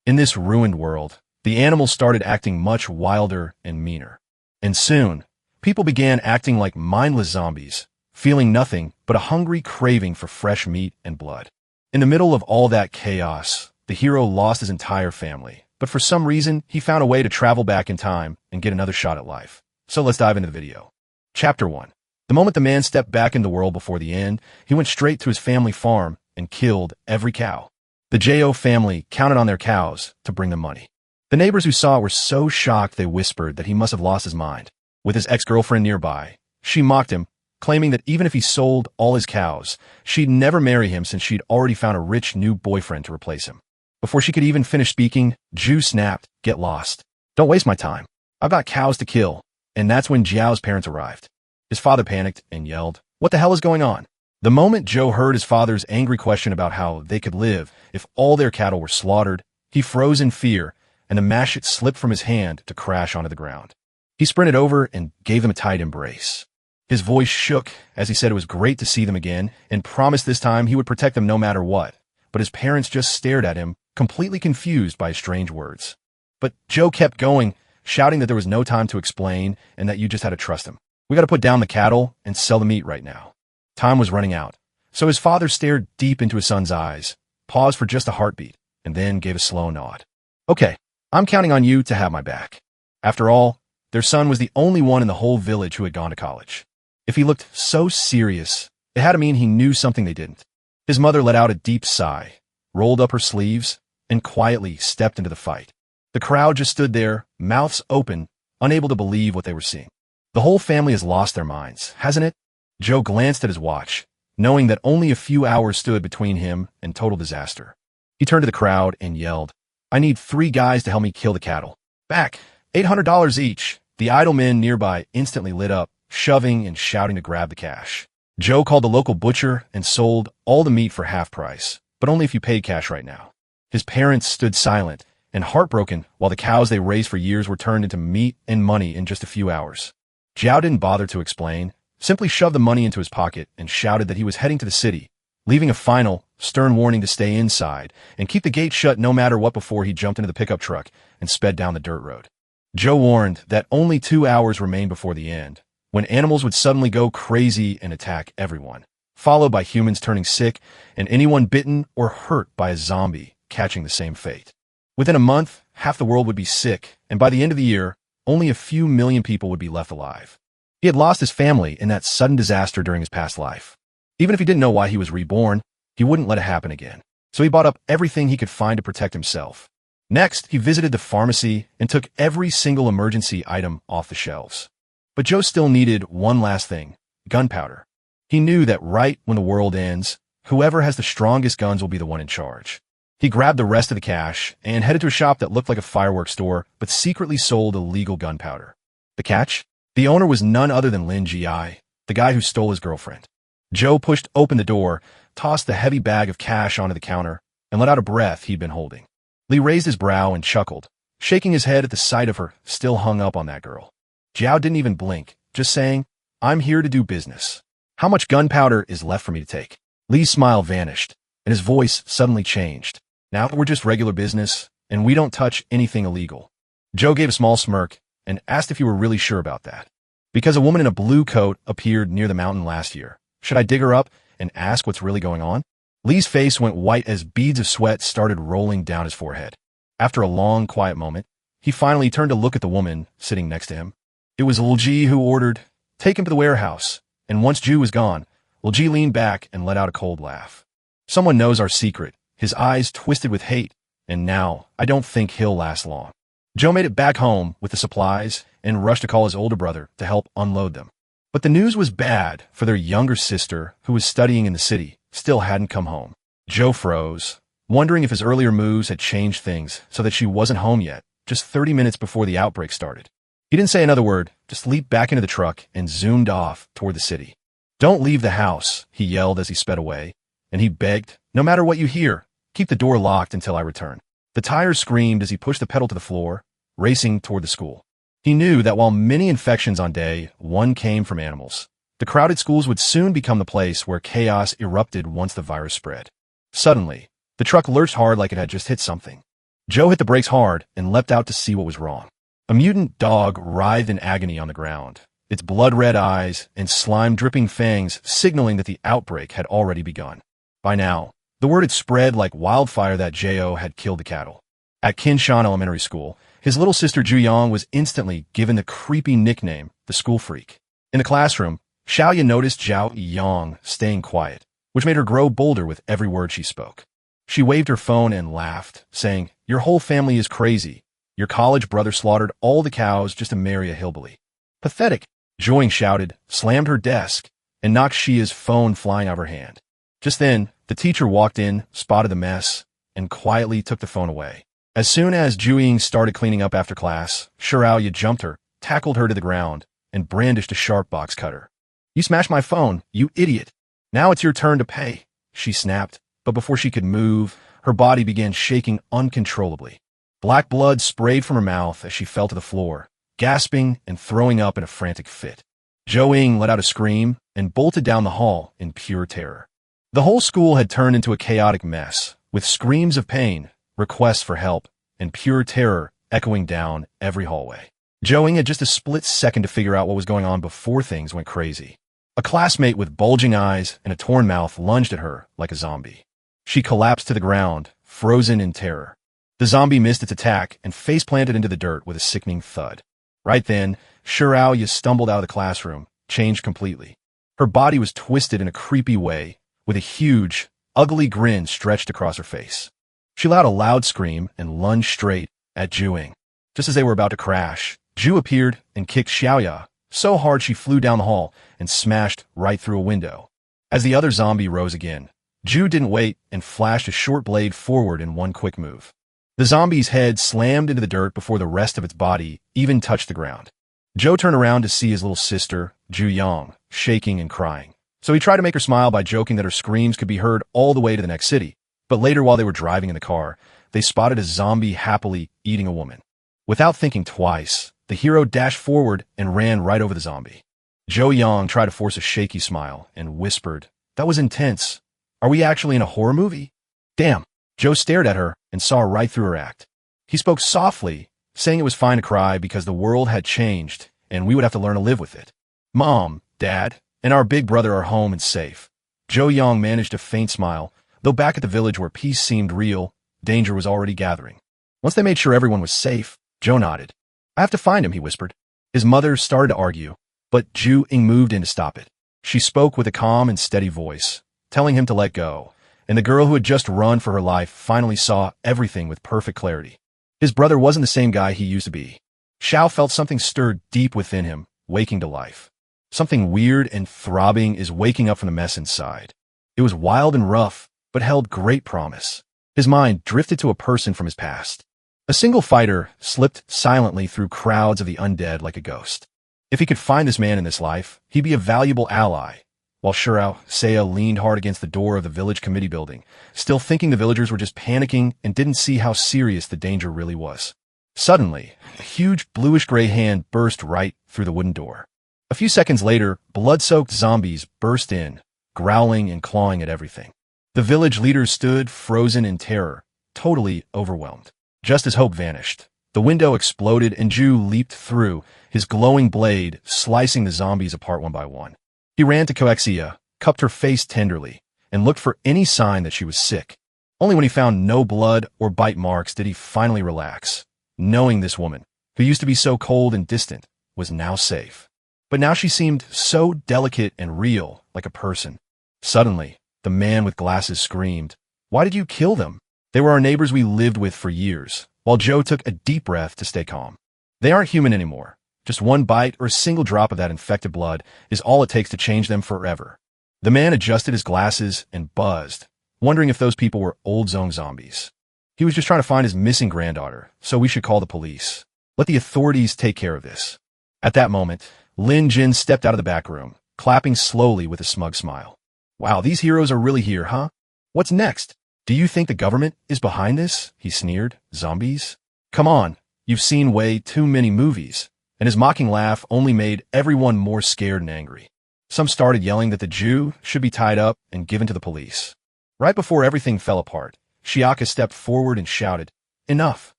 In this ruined world, the animals started acting much wilder and meaner. And soon, people began acting like mindless zombies, feeling nothing but a hungry craving for fresh meat and blood. In the middle of all that chaos, the hero lost his entire family, but for some reason, he found a way to travel back in time and get another shot at life. So let's dive into the video. Chapter 1. The moment the man stepped back into the world before the end, he went straight to his family farm and killed every cow. The Jo family counted on their cows to bring them money. The neighbors who saw it were so shocked they whispered that he must have lost his mind. With his ex-girlfriend nearby, she mocked him, claiming that even if he sold all his cows, she'd never marry him since she'd already found a rich new boyfriend to replace him. Before she could even finish speaking, Ju snapped, "Get lost. Don't waste my time. I've got cows to kill." And that's when Jiao's parents arrived. His father panicked and yelled, "What the hell is going on?" The moment Joe heard his father's angry question about how they could live if all their cattle were slaughtered, he froze in fear, and the mashit slipped from his hand to crash onto the ground. He sprinted over and gave them a tight embrace. His voice shook as he said it was great to see them again and promised this time he would protect them no matter what. But his parents just stared at him, completely confused by his strange words. But Joe kept going, shouting that there was no time to explain and that you just had to trust him. "We got to put down the cattle and sell the meat right now." Time was running out, so his father stared deep into his son's eyes, paused for just a heartbeat, and then gave a slow nod. "Okay, I'm counting on you to have my back." After all, their son was the only one in the whole village who had gone to college. If he looked so serious, it had to mean he knew something they didn't. His mother let out a deep sigh, rolled up her sleeves, and quietly stepped into the fight. The crowd just stood there, mouths open, unable to believe what they were seeing. The whole family has lost their minds, hasn't it? Joe glanced at his watch, knowing that only a few hours stood between him and total disaster. He turned to the crowd and yelled, "I need 3 guys to help me kill the cattle. Back, $800 each." The idle men nearby instantly lit up, shoving and shouting to grab the cash. Joe called the local butcher and sold all the meat for half price, but only if you paid cash right now. His parents stood silent and heartbroken while the cows they raised for years were turned into meat and money in just a few hours. Jiao didn't bother to explain, simply shoved the money into his pocket and shouted that he was heading to the city, leaving a final, stern warning to stay inside and keep the gate shut no matter what before he jumped into the pickup truck and sped down the dirt road. Joe warned that only 2 hours remained before the end, when animals would suddenly go crazy and attack everyone, followed by humans turning sick and anyone bitten or hurt by a zombie catching the same fate. Within a month, half the world would be sick, and by the end of the year, only a few million people would be left alive. He had lost his family in that sudden disaster during his past life. Even if he didn't know why he was reborn, he wouldn't let it happen again. So he bought up everything he could find to protect himself. Next, he visited the pharmacy and took every single emergency item off the shelves. But Joe still needed one last thing, gunpowder. He knew that right when the world ends, whoever has the strongest guns will be the one in charge. He grabbed the rest of the cash and headed to a shop that looked like a fireworks store, but secretly sold illegal gunpowder. The catch? The owner was none other than Lin Ji, the guy who stole his girlfriend. Joe pushed open the door, tossed the heavy bag of cash onto the counter, and let out a breath he'd been holding. Lee raised his brow and chuckled, shaking his head at the sight of her still hung up on that girl. Jiao didn't even blink, just saying, "I'm here to do business. How much gunpowder is left for me to take?" Lee's smile vanished, and his voice suddenly changed. "Now we're just regular business, and we don't touch anything illegal." Joe gave a small smirk and asked if you were really sure about that. "Because a woman in a blue coat appeared near the mountain last year. Should I dig her up and ask what's really going on?" Lee's face went white as beads of sweat started rolling down his forehead. After a long, quiet moment, he finally turned to look at the woman sitting next to him. It was Lil Ji who ordered, "Take him to the warehouse." And once Ju was gone, Lil Ji leaned back and let out a cold laugh. "Someone knows our secret." His eyes twisted with hate, and now I don't think he'll last long. Joe made it back home with the supplies and rushed to call his older brother to help unload them. But the news was bad for their younger sister, who was studying in the city, still hadn't come home. Joe froze, wondering if his earlier moves had changed things so that she wasn't home yet, just 30 minutes before the outbreak started. He didn't say another word, just leaped back into the truck and zoomed off toward the city. "Don't leave the house," he yelled as he sped away, and he begged, "No matter what you hear, keep the door locked until I return." The tires screamed as he pushed the pedal to the floor, racing toward the school. He knew that while many infections on day one came from animals, the crowded schools would soon become the place where chaos erupted once the virus spread. Suddenly, the truck lurched hard like it had just hit something. Joe hit the brakes hard and leapt out to see what was wrong. A mutant dog writhed in agony on the ground, its blood-red eyes and slime-dripping fangs signaling that the outbreak had already begun. By now, the word had spread like wildfire that Jo had killed the cattle. At Kinshan Elementary School, his little sister Juyong was instantly given the creepy nickname, the school freak. In the classroom, Xiaoya noticed Zhao Yang staying quiet, which made her grow bolder with every word she spoke. She waved her phone and laughed, saying, "Your whole family is crazy. Your college brother slaughtered all the cows just to marry a hillbilly." "Pathetic," Joying shouted, slammed her desk, and knocked Xia's phone flying out of her hand. Just then, the teacher walked in, spotted the mess, and quietly took the phone away. As soon as Juying started cleaning up after class, Shirauya jumped her, tackled her to the ground, and brandished a sharp box cutter. "You smashed my phone, you idiot. Now it's your turn to pay," she snapped, but before she could move, her body began shaking uncontrollably. Black blood sprayed from her mouth as she fell to the floor, gasping and throwing up in a frantic fit. Juying let out a scream and bolted down the hall in pure terror. The whole school had turned into a chaotic mess, with screams of pain, requests for help, and pure terror echoing down every hallway. Juying had just a split second to figure out what was going on before things went crazy. A classmate with bulging eyes and a torn mouth lunged at her like a zombie. She collapsed to the ground, frozen in terror. The zombie missed its attack and face-planted into the dirt with a sickening thud. Right then, Shirauya stumbled out of the classroom, changed completely. Her body was twisted in a creepy way, with a huge, ugly grin stretched across her face. She let out a loud scream and lunged straight at Juying. Just as they were about to crash, Ju appeared and kicked Xiaoya so hard she flew down the hall and smashed right through a window. As the other zombie rose again, Ju didn't wait and flashed a short blade forward in one quick move. The zombie's head slammed into the dirt before the rest of its body even touched the ground. Joe turned around to see his little sister, Juyong, shaking and crying. So he tried to make her smile by joking that her screams could be heard all the way to the next city. But later, while they were driving in the car, they spotted a zombie happily eating a woman. Without thinking twice, the hero dashed forward and ran right over the zombie. Juyong tried to force a shaky smile and whispered, "That was intense. Are we actually in a horror movie?" "Damn." Joe stared at her and saw right through her act. He spoke softly, saying it was fine to cry because the world had changed and we would have to learn to live with it. "Mom, Dad, and our big brother are home and safe." Juyong managed a faint smile, though back at the village where peace seemed real, danger was already gathering. Once they made sure everyone was safe, Joe nodded. "I have to find him," he whispered. His mother started to argue, but Juying moved in to stop it. She spoke with a calm and steady voice, telling him to let go, and the girl who had just run for her life finally saw everything with perfect clarity. His brother wasn't the same guy he used to be. Xiao felt something stirred deep within him, waking to life. Something weird and throbbing is waking up from the mess inside. It was wild and rough, but held great promise. His mind drifted to a person from his past. A single fighter slipped silently through crowds of the undead like a ghost. If he could find this man in this life, he'd be a valuable ally. While Shirauya leaned hard against the door of the village committee building, still thinking the villagers were just panicking and didn't see how serious the danger really was. Suddenly, a huge bluish-gray hand burst right through the wooden door. A few seconds later, blood-soaked zombies burst in, growling and clawing at everything. The village leaders stood frozen in terror, totally overwhelmed. Just as hope vanished, the window exploded and Ju leaped through, his glowing blade slicing the zombies apart one by one. He ran to Koexia, cupped her face tenderly, and looked for any sign that she was sick. Only when he found no blood or bite marks did he finally relax, knowing this woman, who used to be so cold and distant, was now safe. But now she seemed so delicate and real, like a person. Suddenly, the man with glasses screamed, "Why did you kill them? They were our neighbors we lived with for years," while Joe took a deep breath to stay calm. "They aren't human anymore. Just one bite or a single drop of that infected blood is all it takes to change them forever." The man adjusted his glasses and buzzed, wondering if those people were old zone zombies. He was just trying to find his missing granddaughter, so we should call the police. Let the authorities take care of this. At that moment, Lin Jin stepped out of the back room, clapping slowly with a smug smile. "Wow, these heroes are really here, huh? What's next? Do you think the government is behind this?" he sneered. "Zombies? Come on, you've seen way too many movies." And his mocking laugh only made everyone more scared and angry. Some started yelling that the Jew should be tied up and given to the police. Right before everything fell apart, Shiaka stepped forward and shouted, Enough.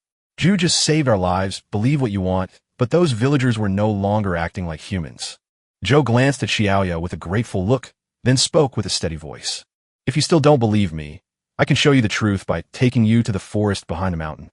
Ju just saved our lives, believe what you want, but those villagers were no longer acting like humans. Joe glanced at Xiaoya with a grateful look, then spoke with a steady voice. If you still don't believe me, I can show you the truth by taking you to the forest behind the mountain.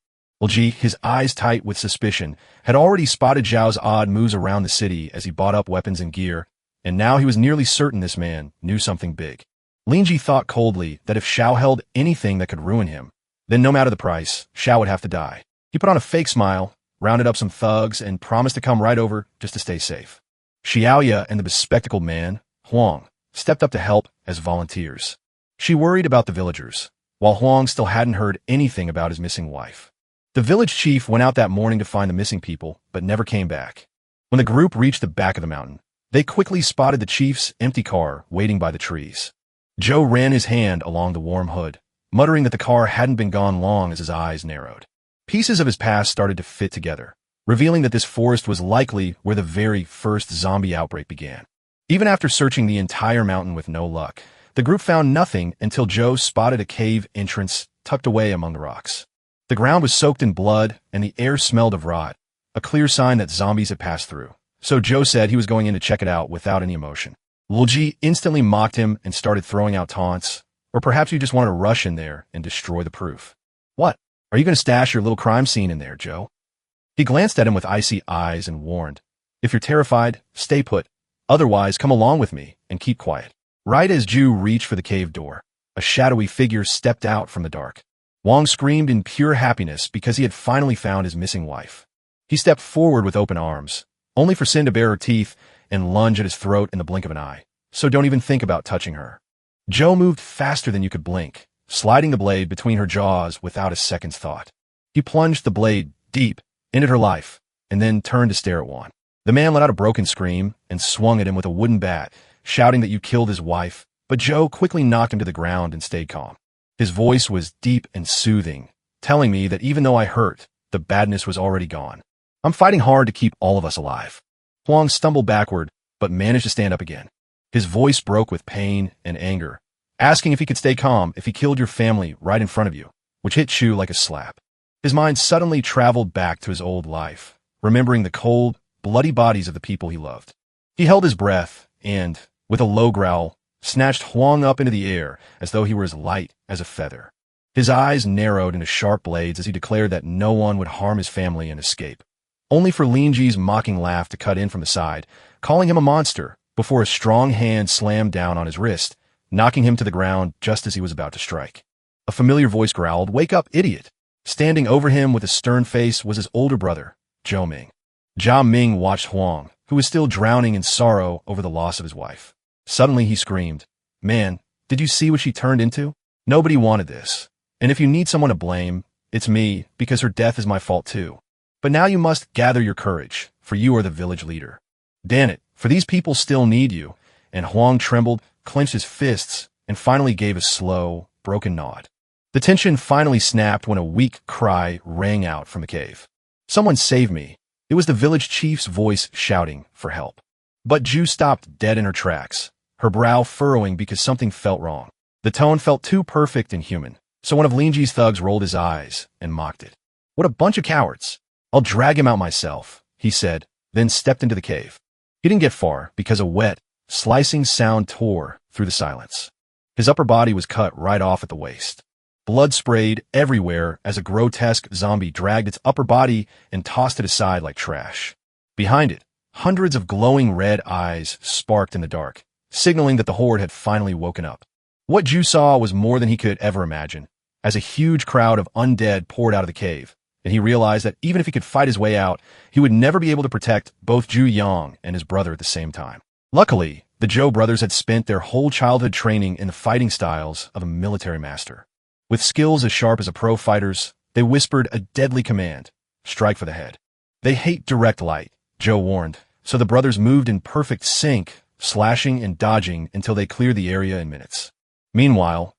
Ji, his eyes tight with suspicion, had already spotted Zhao's odd moves around the city as he bought up weapons and gear, and now he was nearly certain this man knew something big. Ji thought coldly that if Xiao held anything that could ruin him, then no matter the price, Xiao would have to die. He put on a fake smile, rounded up some thugs, and promised to come right over just to stay safe. Xiaoya and the bespectacled man, Huang, stepped up to help as volunteers. She worried about the villagers, while Huang still hadn't heard anything about his missing wife. The village chief went out that morning to find the missing people, but never came back. When the group reached the back of the mountain, they quickly spotted the chief's empty car waiting by the trees. Joe ran his hand along the warm hood, muttering that the car hadn't been gone long as his eyes narrowed. Pieces of his past started to fit together, revealing that this forest was likely where the very first zombie outbreak began. Even after searching the entire mountain with no luck, the group found nothing until Joe spotted a cave entrance tucked away among the rocks. The ground was soaked in blood, and the air smelled of rot, a clear sign that zombies had passed through. So Joe said he was going in to check it out without any emotion. Ji instantly mocked him and started throwing out taunts, or perhaps you just wanted to rush in there and destroy the proof. What? Are you going to stash your little crime scene in there, Joe? He glanced at him with icy eyes and warned, if you're terrified, stay put. Otherwise, come along with me and keep quiet. Right as Ju reached for the cave door, a shadowy figure stepped out from the dark. Wang screamed in pure happiness because he had finally found his missing wife. He stepped forward with open arms, only for Sin to bare her teeth and lunge at his throat in the blink of an eye. So don't even think about touching her. Joe moved faster than you could blink, sliding the blade between her jaws without a second's thought. He plunged the blade deep into her life, and then turned to stare at Juan. The man let out a broken scream and swung at him with a wooden bat, shouting that you killed his wife, but Joe quickly knocked him to the ground and stayed calm. His voice was deep and soothing, telling me that even though I hurt, the badness was already gone. I'm fighting hard to keep all of us alive. Huang stumbled backward, but managed to stand up again. His voice broke with pain and anger, asking if he could stay calm if he killed your family right in front of you, which hit Chu like a slap. His mind suddenly traveled back to his old life, remembering the cold, bloody bodies of the people he loved. He held his breath and, with a low growl, snatched Huang up into the air as though he were as light as a feather. His eyes narrowed into sharp blades as he declared that no one would harm his family and escape, only for Linji's mocking laugh to cut in from the side, calling him a monster, before a strong hand slammed down on his wrist, knocking him to the ground just as he was about to strike. A familiar voice growled, "Wake up, idiot!" Standing over him with a stern face was his older brother, Zhou Ming. Jia Ming watched Huang, who was still drowning in sorrow over the loss of his wife. Suddenly he screamed, "Man, did you see what she turned into? Nobody wanted this. And if you need someone to blame, it's me, because her death is my fault too. But now you must gather your courage, for you are the village leader. Damn it, for these people still need you." And Huang trembled, clenched his fists, and finally gave a slow, broken nod. The tension finally snapped when a weak cry rang out from the cave. "Someone save me." It was the village chief's voice shouting for help. But Ju stopped dead in her tracks, her brow furrowing because something felt wrong. The tone felt too perfect and human, so one of Linji's thugs rolled his eyes and mocked it. "What a bunch of cowards. I'll drag him out myself," he said, then stepped into the cave. He didn't get far because a wet, slicing sound tore through the silence. His upper body was cut right off at the waist. Blood sprayed everywhere as a grotesque zombie dragged its upper body and tossed it aside like trash. Behind it, hundreds of glowing red eyes sparked in the dark, signaling that the horde had finally woken up. What Ju saw was more than he could ever imagine, as a huge crowd of undead poured out of the cave, and he realized that even if he could fight his way out, he would never be able to protect both Ju Yang and his brother at the same time. Luckily, the Zhou brothers had spent their whole childhood training in the fighting styles of a military master. With skills as sharp as a pro fighter's, they whispered a deadly command, "Strike for the head." They hate direct light, Joe warned, so the brothers moved in perfect sync, slashing and dodging until they cleared the area in minutes. Meanwhile,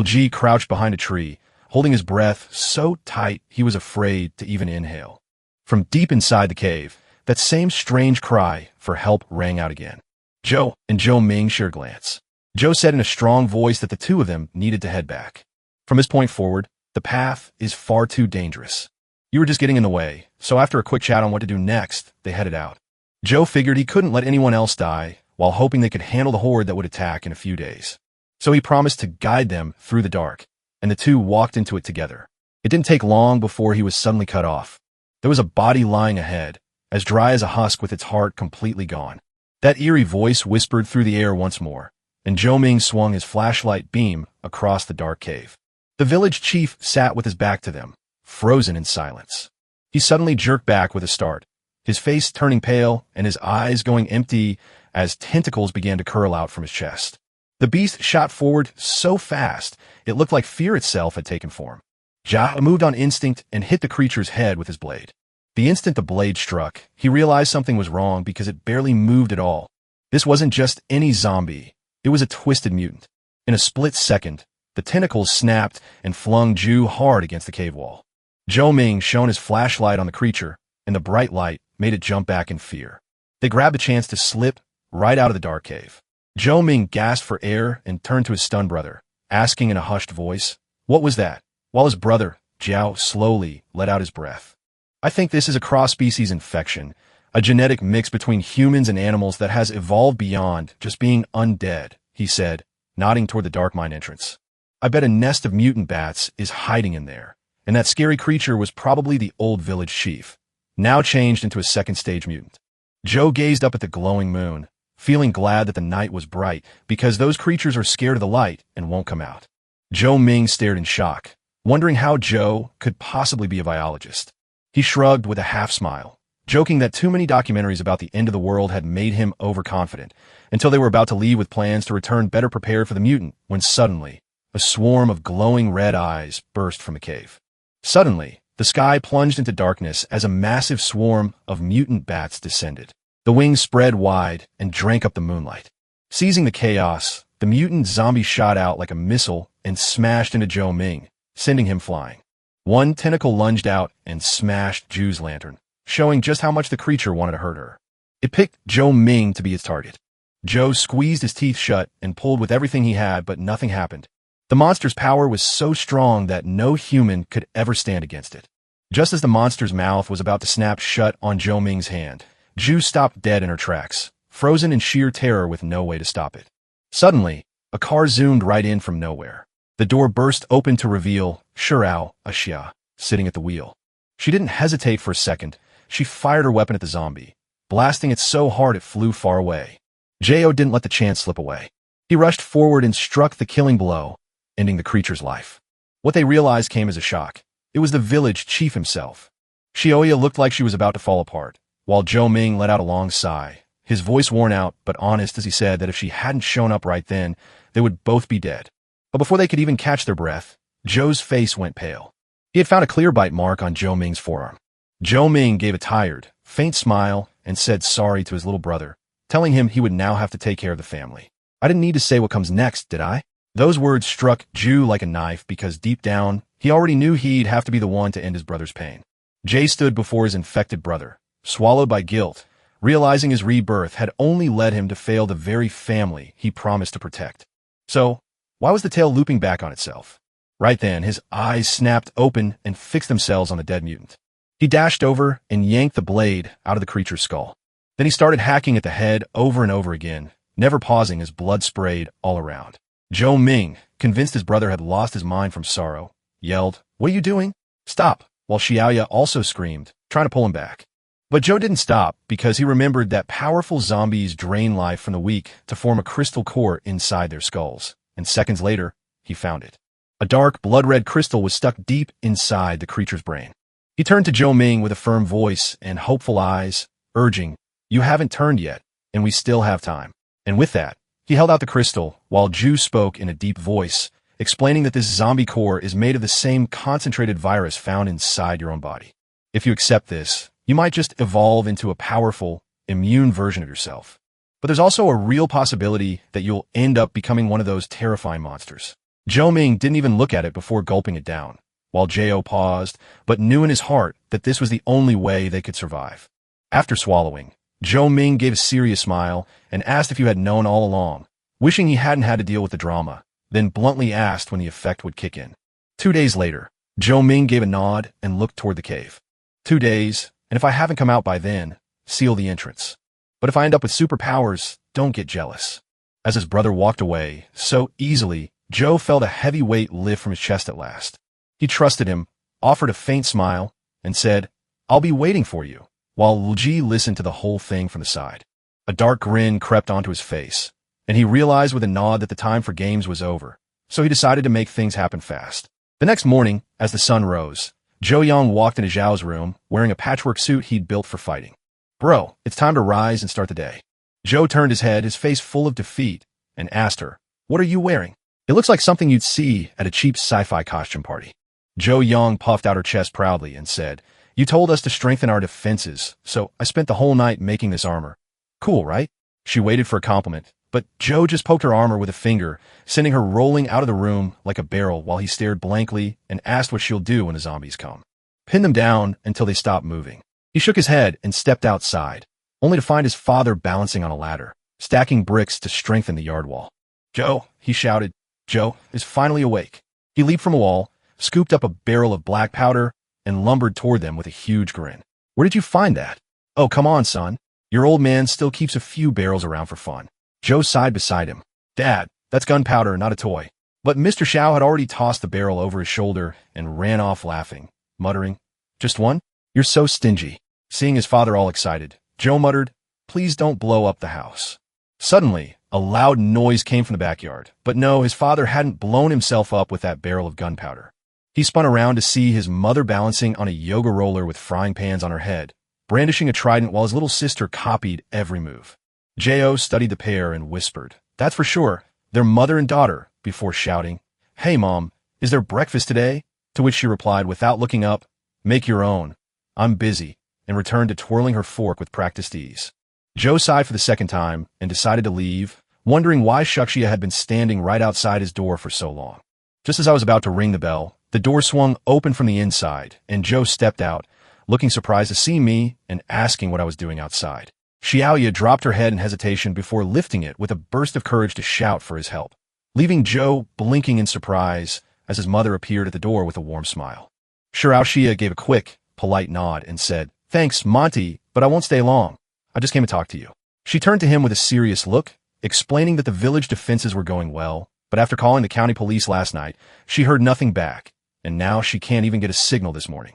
Ji crouched behind a tree, holding his breath so tight he was afraid to even inhale. From deep inside the cave, that same strange cry for help rang out again. Joe and Zhou Ming shared a glance. Joe said in a strong voice that the two of them needed to head back. From this point forward, The path is far too dangerous. You were just getting in the way, so after a quick chat on what to do next, they headed out. Joe figured he couldn't let anyone else die, while hoping they could handle the horde that would attack in a few days. So he promised to guide them through the dark, and the two walked into it together. It didn't take long before he was suddenly cut off. There was a body lying ahead, as dry as a husk with its heart completely gone. That eerie voice whispered through the air once more, and Zhou Ming swung his flashlight beam across the dark cave. The village chief sat with his back to them, frozen in silence. He suddenly jerked back with a start, his face turning pale and his eyes going empty as tentacles began to curl out from his chest. The beast shot forward so fast, it looked like fear itself had taken form. Jia moved on instinct and hit the creature's head with his blade. The instant the blade struck, he realized something was wrong because it barely moved at all. This wasn't just any zombie. It was a twisted mutant. In a split second, the tentacles snapped and flung Zhu hard against the cave wall. Zhou Ming shone his flashlight on the creature, and the bright light made it jump back in fear. They grabbed a chance to slip right out of the dark cave. Zhou Ming gasped for air and turned to his stunned brother, asking in a hushed voice, "What was that?" While his brother, Jiao, slowly let out his breath. "I think this is a cross-species infection, a genetic mix between humans and animals that has evolved beyond just being undead," he said, nodding toward the dark mine entrance. "I bet a nest of mutant bats is hiding in there, and that scary creature was probably the old village chief, now changed into a second-stage mutant." Joe gazed up at the glowing moon, feeling glad that the night was bright because those creatures are scared of the light and won't come out. Zhou Ming stared in shock, wondering how Joe could possibly be a biologist. He shrugged with a half-smile, joking that too many documentaries about the end of the world had made him overconfident, until they were about to leave with plans to return better prepared for the mutant, when suddenly, a swarm of glowing red eyes burst from the cave. Suddenly, the sky plunged into darkness as a massive swarm of mutant bats descended. The wings spread wide and drank up the moonlight. Seizing the chaos, the mutant zombie shot out like a missile and smashed into Zhou Ming, sending him flying. One tentacle lunged out and smashed Zhu's lantern, showing just how much the creature wanted to hurt her. It picked Zhou Ming to be its target. Zhou squeezed his teeth shut and pulled with everything he had, but nothing happened. The monster's power was so strong that no human could ever stand against it. Just as the monster's mouth was about to snap shut on Zhou Ming's hand, Zhu stopped dead in her tracks, frozen in sheer terror with no way to stop it. Suddenly, a car zoomed right in from nowhere. The door burst open to reveal Shirao, Xia, sitting at the wheel. She didn't hesitate for a second. She fired her weapon at the zombie, blasting it so hard it flew far away. Jao didn't let the chance slip away. He rushed forward and struck the killing blow, ending the creature's life. What they realized came as a shock. It was the village chief himself. Xiaoya looked like she was about to fall apart, while Zhou Ming let out a long sigh, his voice worn out but honest as he said that if she hadn't shown up right then, they would both be dead. But before they could even catch their breath, Zhou's face went pale. He had found a clear bite mark on Zhou Ming's forearm. Zhou Ming gave a tired, faint smile and said sorry to his little brother, telling him he would now have to take care of the family. "I didn't need to say what comes next, did I?" Those words struck Zhu like a knife because deep down, he already knew he'd have to be the one to end his brother's pain. Jay stood before his infected brother, swallowed by guilt, realizing his rebirth had only led him to fail the very family he promised to protect. So, why was the tale looping back on itself? Right then, his eyes snapped open and fixed themselves on the dead mutant. He dashed over and yanked the blade out of the creature's skull. Then he started hacking at the head over and over again, never pausing as blood sprayed all around. Zhou Ming, convinced his brother had lost his mind from sorrow, yelled, "What are you doing? Stop!" while Xiaoya also screamed, trying to pull him back. But Zhou didn't stop because he remembered that powerful zombies drain life from the weak to form a crystal core inside their skulls, and seconds later, he found it. A dark, blood-red crystal was stuck deep inside the creature's brain. He turned to Zhou Ming with a firm voice and hopeful eyes, urging, "You haven't turned yet, and we still have time." And with that, he held out the crystal, while Zhu spoke in a deep voice, explaining that this zombie core is made of the same concentrated virus found inside your own body. If you accept this, you might just evolve into a powerful, immune version of yourself. But there's also a real possibility that you'll end up becoming one of those terrifying monsters. Zhou Ming didn't even look at it before gulping it down, while Jao paused, but knew in his heart that this was the only way they could survive. After swallowing, Zhou Ming gave a serious smile and asked if you had known all along, wishing he hadn't had to deal with the drama, then bluntly asked when the effect would kick in. 2 days later, Zhou Ming gave a nod and looked toward the cave. 2 days, and if I haven't come out by then, seal the entrance. But if I end up with superpowers, don't get jealous. As his brother walked away, so easily, Zhou felt a heavy weight lift from his chest at last. He trusted him, offered a faint smile, and said, "I'll be waiting for you," while Luji listened to the whole thing from the side. A dark grin crept onto his face, and he realized with a nod that the time for games was over, so he decided to make things happen fast. The next morning, as the sun rose, Zhou Yang walked into Zhao's room, wearing a patchwork suit he'd built for fighting. "Bro, it's time to rise and start the day." Zhou turned his head, his face full of defeat, and asked her, "What are you wearing? It looks like something you'd see at a cheap sci-fi costume party." Zhou Yang puffed out her chest proudly and said, "You told us to strengthen our defenses, so I spent the whole night making this armor. Cool, right?" She waited for a compliment, but Zhou just poked her armor with a finger, sending her rolling out of the room like a barrel while he stared blankly and asked what she'll do when the zombies come. "Pin them down until they stop moving." He shook his head and stepped outside, only to find his father balancing on a ladder, stacking bricks to strengthen the yard wall. "Zhou," he shouted. Zhou is finally awake. He leaped from a wall, scooped up a barrel of black powder, and lumbered toward them with a huge grin. "Where did you find that?" "Oh, come on, son. Your old man still keeps a few barrels around for fun." Zhou sighed beside him. "Dad, that's gunpowder, not a toy." But Mr. Xiao had already tossed the barrel over his shoulder and ran off laughing, muttering, "Just one? You're so stingy." Seeing his father all excited, Zhou muttered, "Please don't blow up the house." Suddenly, a loud noise came from the backyard, but no, his father hadn't blown himself up with that barrel of gunpowder. He spun around to see his mother balancing on a yoga roller with frying pans on her head, brandishing a trident while his little sister copied every move. J.O. studied the pair and whispered, "That's for sure, they're mother and daughter," before shouting, "Hey, Mom, is there breakfast today?" To which she replied without looking up, "Make your own. I'm busy," and returned to twirling her fork with practiced ease. Zhou sighed for the second time and decided to leave, wondering why Shuxia had been standing right outside his door for so long. Just as I was about to ring the bell, the door swung open from the inside, and Zhou stepped out, looking surprised to see me and asking what I was doing outside. Xiaoya dropped her head in hesitation before lifting it with a burst of courage to shout for his help, leaving Zhou blinking in surprise as his mother appeared at the door with a warm smile. Xiaoxia gave a quick, polite nod and said, "Thanks, Monty, but I won't stay long. I just came to talk to you." She turned to him with a serious look, explaining that the village defenses were going well, but after calling the county police last night, she heard nothing back, and now she can't even get a signal this morning.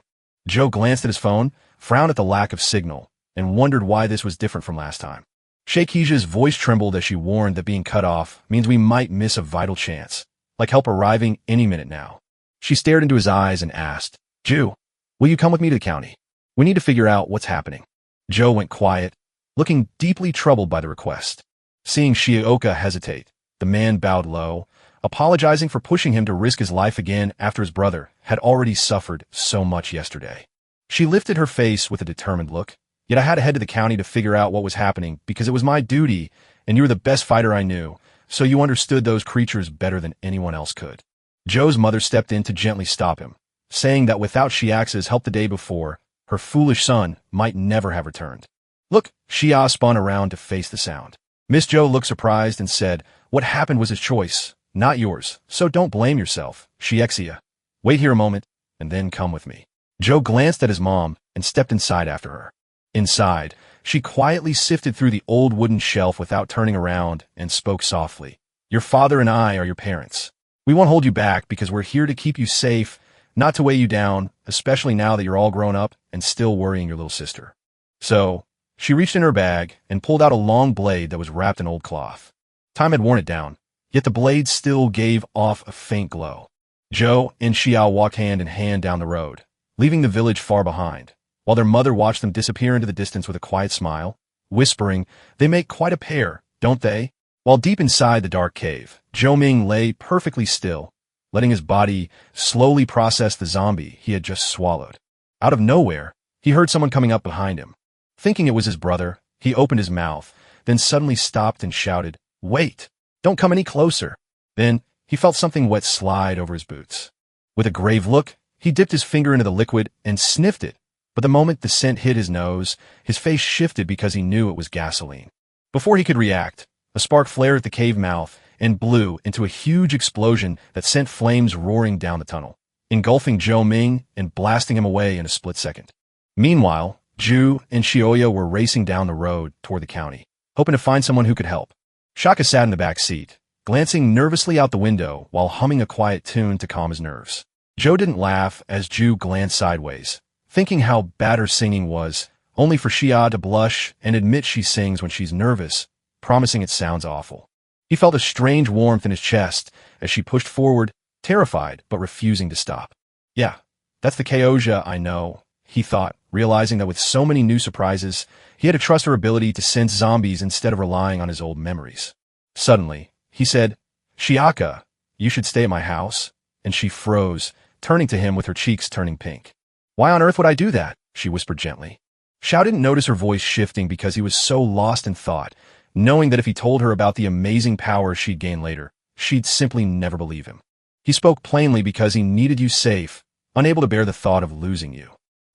Zhou glanced at his phone, frowned at the lack of signal, and wondered why this was different from last time. Sheikhija's voice trembled as she warned that being cut off means we might miss a vital chance, like help arriving any minute now. She stared into his eyes and asked, "Zhu, will you come with me to the county? We need to figure out what's happening." Zhou went quiet, looking deeply troubled by the request. Seeing Shioka hesitate, the man bowed low, apologizing for pushing him to risk his life again after his brother had already suffered so much yesterday. She lifted her face with a determined look. "Yet I had to head to the county to figure out what was happening because it was my duty, and you were the best fighter I knew, so you understood those creatures better than anyone else could." Zhou's mother stepped in to gently stop him, saying that without Xiaxa's help the day before, her foolish son might never have returned. "Look," Xia spun around to face the sound. Miss Zhou looked surprised and said, "What happened was his choice, not yours, so don't blame yourself, Xiexia. Wait here a moment, and then come with me." Zhou glanced at his mom and stepped inside after her. Inside, she quietly sifted through the old wooden shelf without turning around and spoke softly. "Your father and I are your parents. We won't hold you back because we're here to keep you safe, not to weigh you down, especially now that you're all grown up and still worrying your little sister." So, she reached in her bag and pulled out a long blade that was wrapped in old cloth. Time had worn it down, yet the blade still gave off a faint glow. Zhou and Xiao walked hand in hand down the road, leaving the village far behind, while their mother watched them disappear into the distance with a quiet smile, whispering, "They make quite a pair, don't they?" While deep inside the dark cave, Zhou Ming lay perfectly still, letting his body slowly process the zombie he had just swallowed. Out of nowhere, he heard someone coming up behind him. Thinking it was his brother, he opened his mouth, then suddenly stopped and shouted, "Wait! Don't come any closer!" Then, he felt something wet slide over his boots. With a grave look, he dipped his finger into the liquid and sniffed it, but the moment the scent hit his nose, his face shifted because he knew it was gasoline. Before he could react, a spark flared at the cave mouth and blew into a huge explosion that sent flames roaring down the tunnel. engulfing Zhou Ming and blasting him away in a split second. Meanwhile, Ju and Shioya were racing down the road toward the county, hoping to find someone who could help. Shaka sat in the back seat, glancing nervously out the window while humming a quiet tune to calm his nerves. Joe didn't laugh as Ju glanced sideways, thinking how bad her singing was, only for Xia to blush and admit she sings when she's nervous, promising it sounds awful. He felt a strange warmth in his chest as she pushed forward, terrified but refusing to stop. Yeah, that's the Kyoja I know, he thought, realizing that with so many new surprises, he had to trust her ability to sense zombies instead of relying on his old memories. Suddenly, he said, "Shiaka, you should stay at my house," and she froze, turning to him with her cheeks turning pink. "Why on earth would I do that?" she whispered gently. Xiao didn't notice her voice shifting because he was so lost in thought, knowing that if he told her about the amazing powers she'd gain later, she'd simply never believe him. He spoke plainly because he needed you safe, unable to bear the thought of losing you.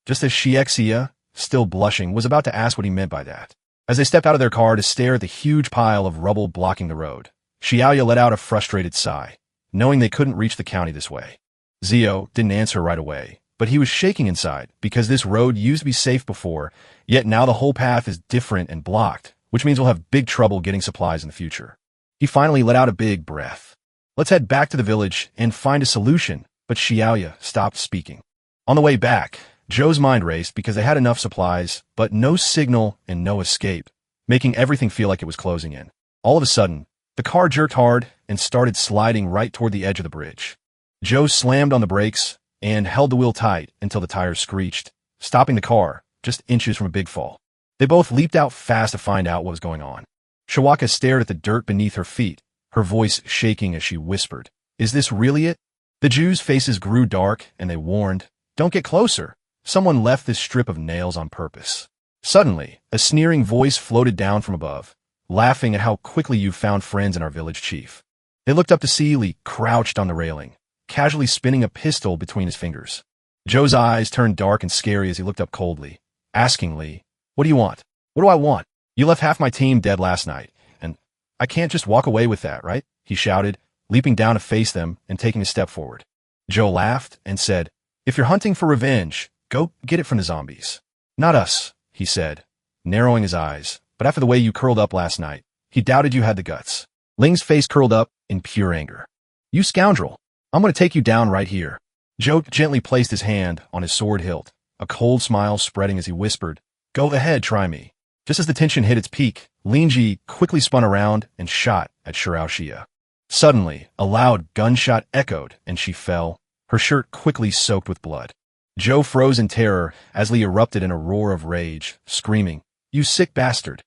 Just as Xiexia, still blushing, was about to ask what he meant by that. As they stepped out of their car to stare at the huge pile of rubble blocking the road, Xiaoya let out a frustrated sigh, knowing they couldn't reach the county this way. Zio didn't answer right away, but he was shaking inside because this road used to be safe before, yet now the whole path is different and blocked, which means we'll have big trouble getting supplies in the future. He finally let out a big breath. "Let's head back to the village and find a solution," but Xiaoya stopped speaking. On the way back, Joe's mind raced because they had enough supplies, but no signal and no escape, making everything feel like it was closing in. All of a sudden, the car jerked hard and started sliding right toward the edge of the bridge. Joe slammed on the brakes and held the wheel tight until the tires screeched, stopping the car just inches from a big fall. They both leaped out fast to find out what was going on. Shawaka stared at the dirt beneath her feet, her voice shaking as she whispered, "Is this really it?" The Jews' faces grew dark and they warned, "Don't get closer. Someone left this strip of nails on purpose." Suddenly, a sneering voice floated down from above, laughing at how quickly you found friends in our village chief. They looked up to see Lee crouched on the railing, casually spinning a pistol between his fingers. Joe's eyes turned dark and scary as he looked up coldly, asking Lee, "What do you want?" "What do I want? You left half my team dead last night, and I can't just walk away with that, right?" he shouted, leaping down to face them and taking a step forward. Joe laughed and said, "If you're hunting for revenge, go get it from the zombies." "Not us," he said, narrowing his eyes, "but after the way you curled up last night, he doubted you had the guts." Ling's face curled up in pure anger. "You scoundrel, I'm going to take you down right here." Joe gently placed his hand on his sword hilt, a cold smile spreading as he whispered, "Go ahead, try me." Just as the tension hit its peak, Lingji quickly spun around and shot at Shirao Xia. Suddenly, a loud gunshot echoed and she fell, her shirt quickly soaked with blood. Joe froze in terror as Lee erupted in a roar of rage, screaming, "You sick bastard."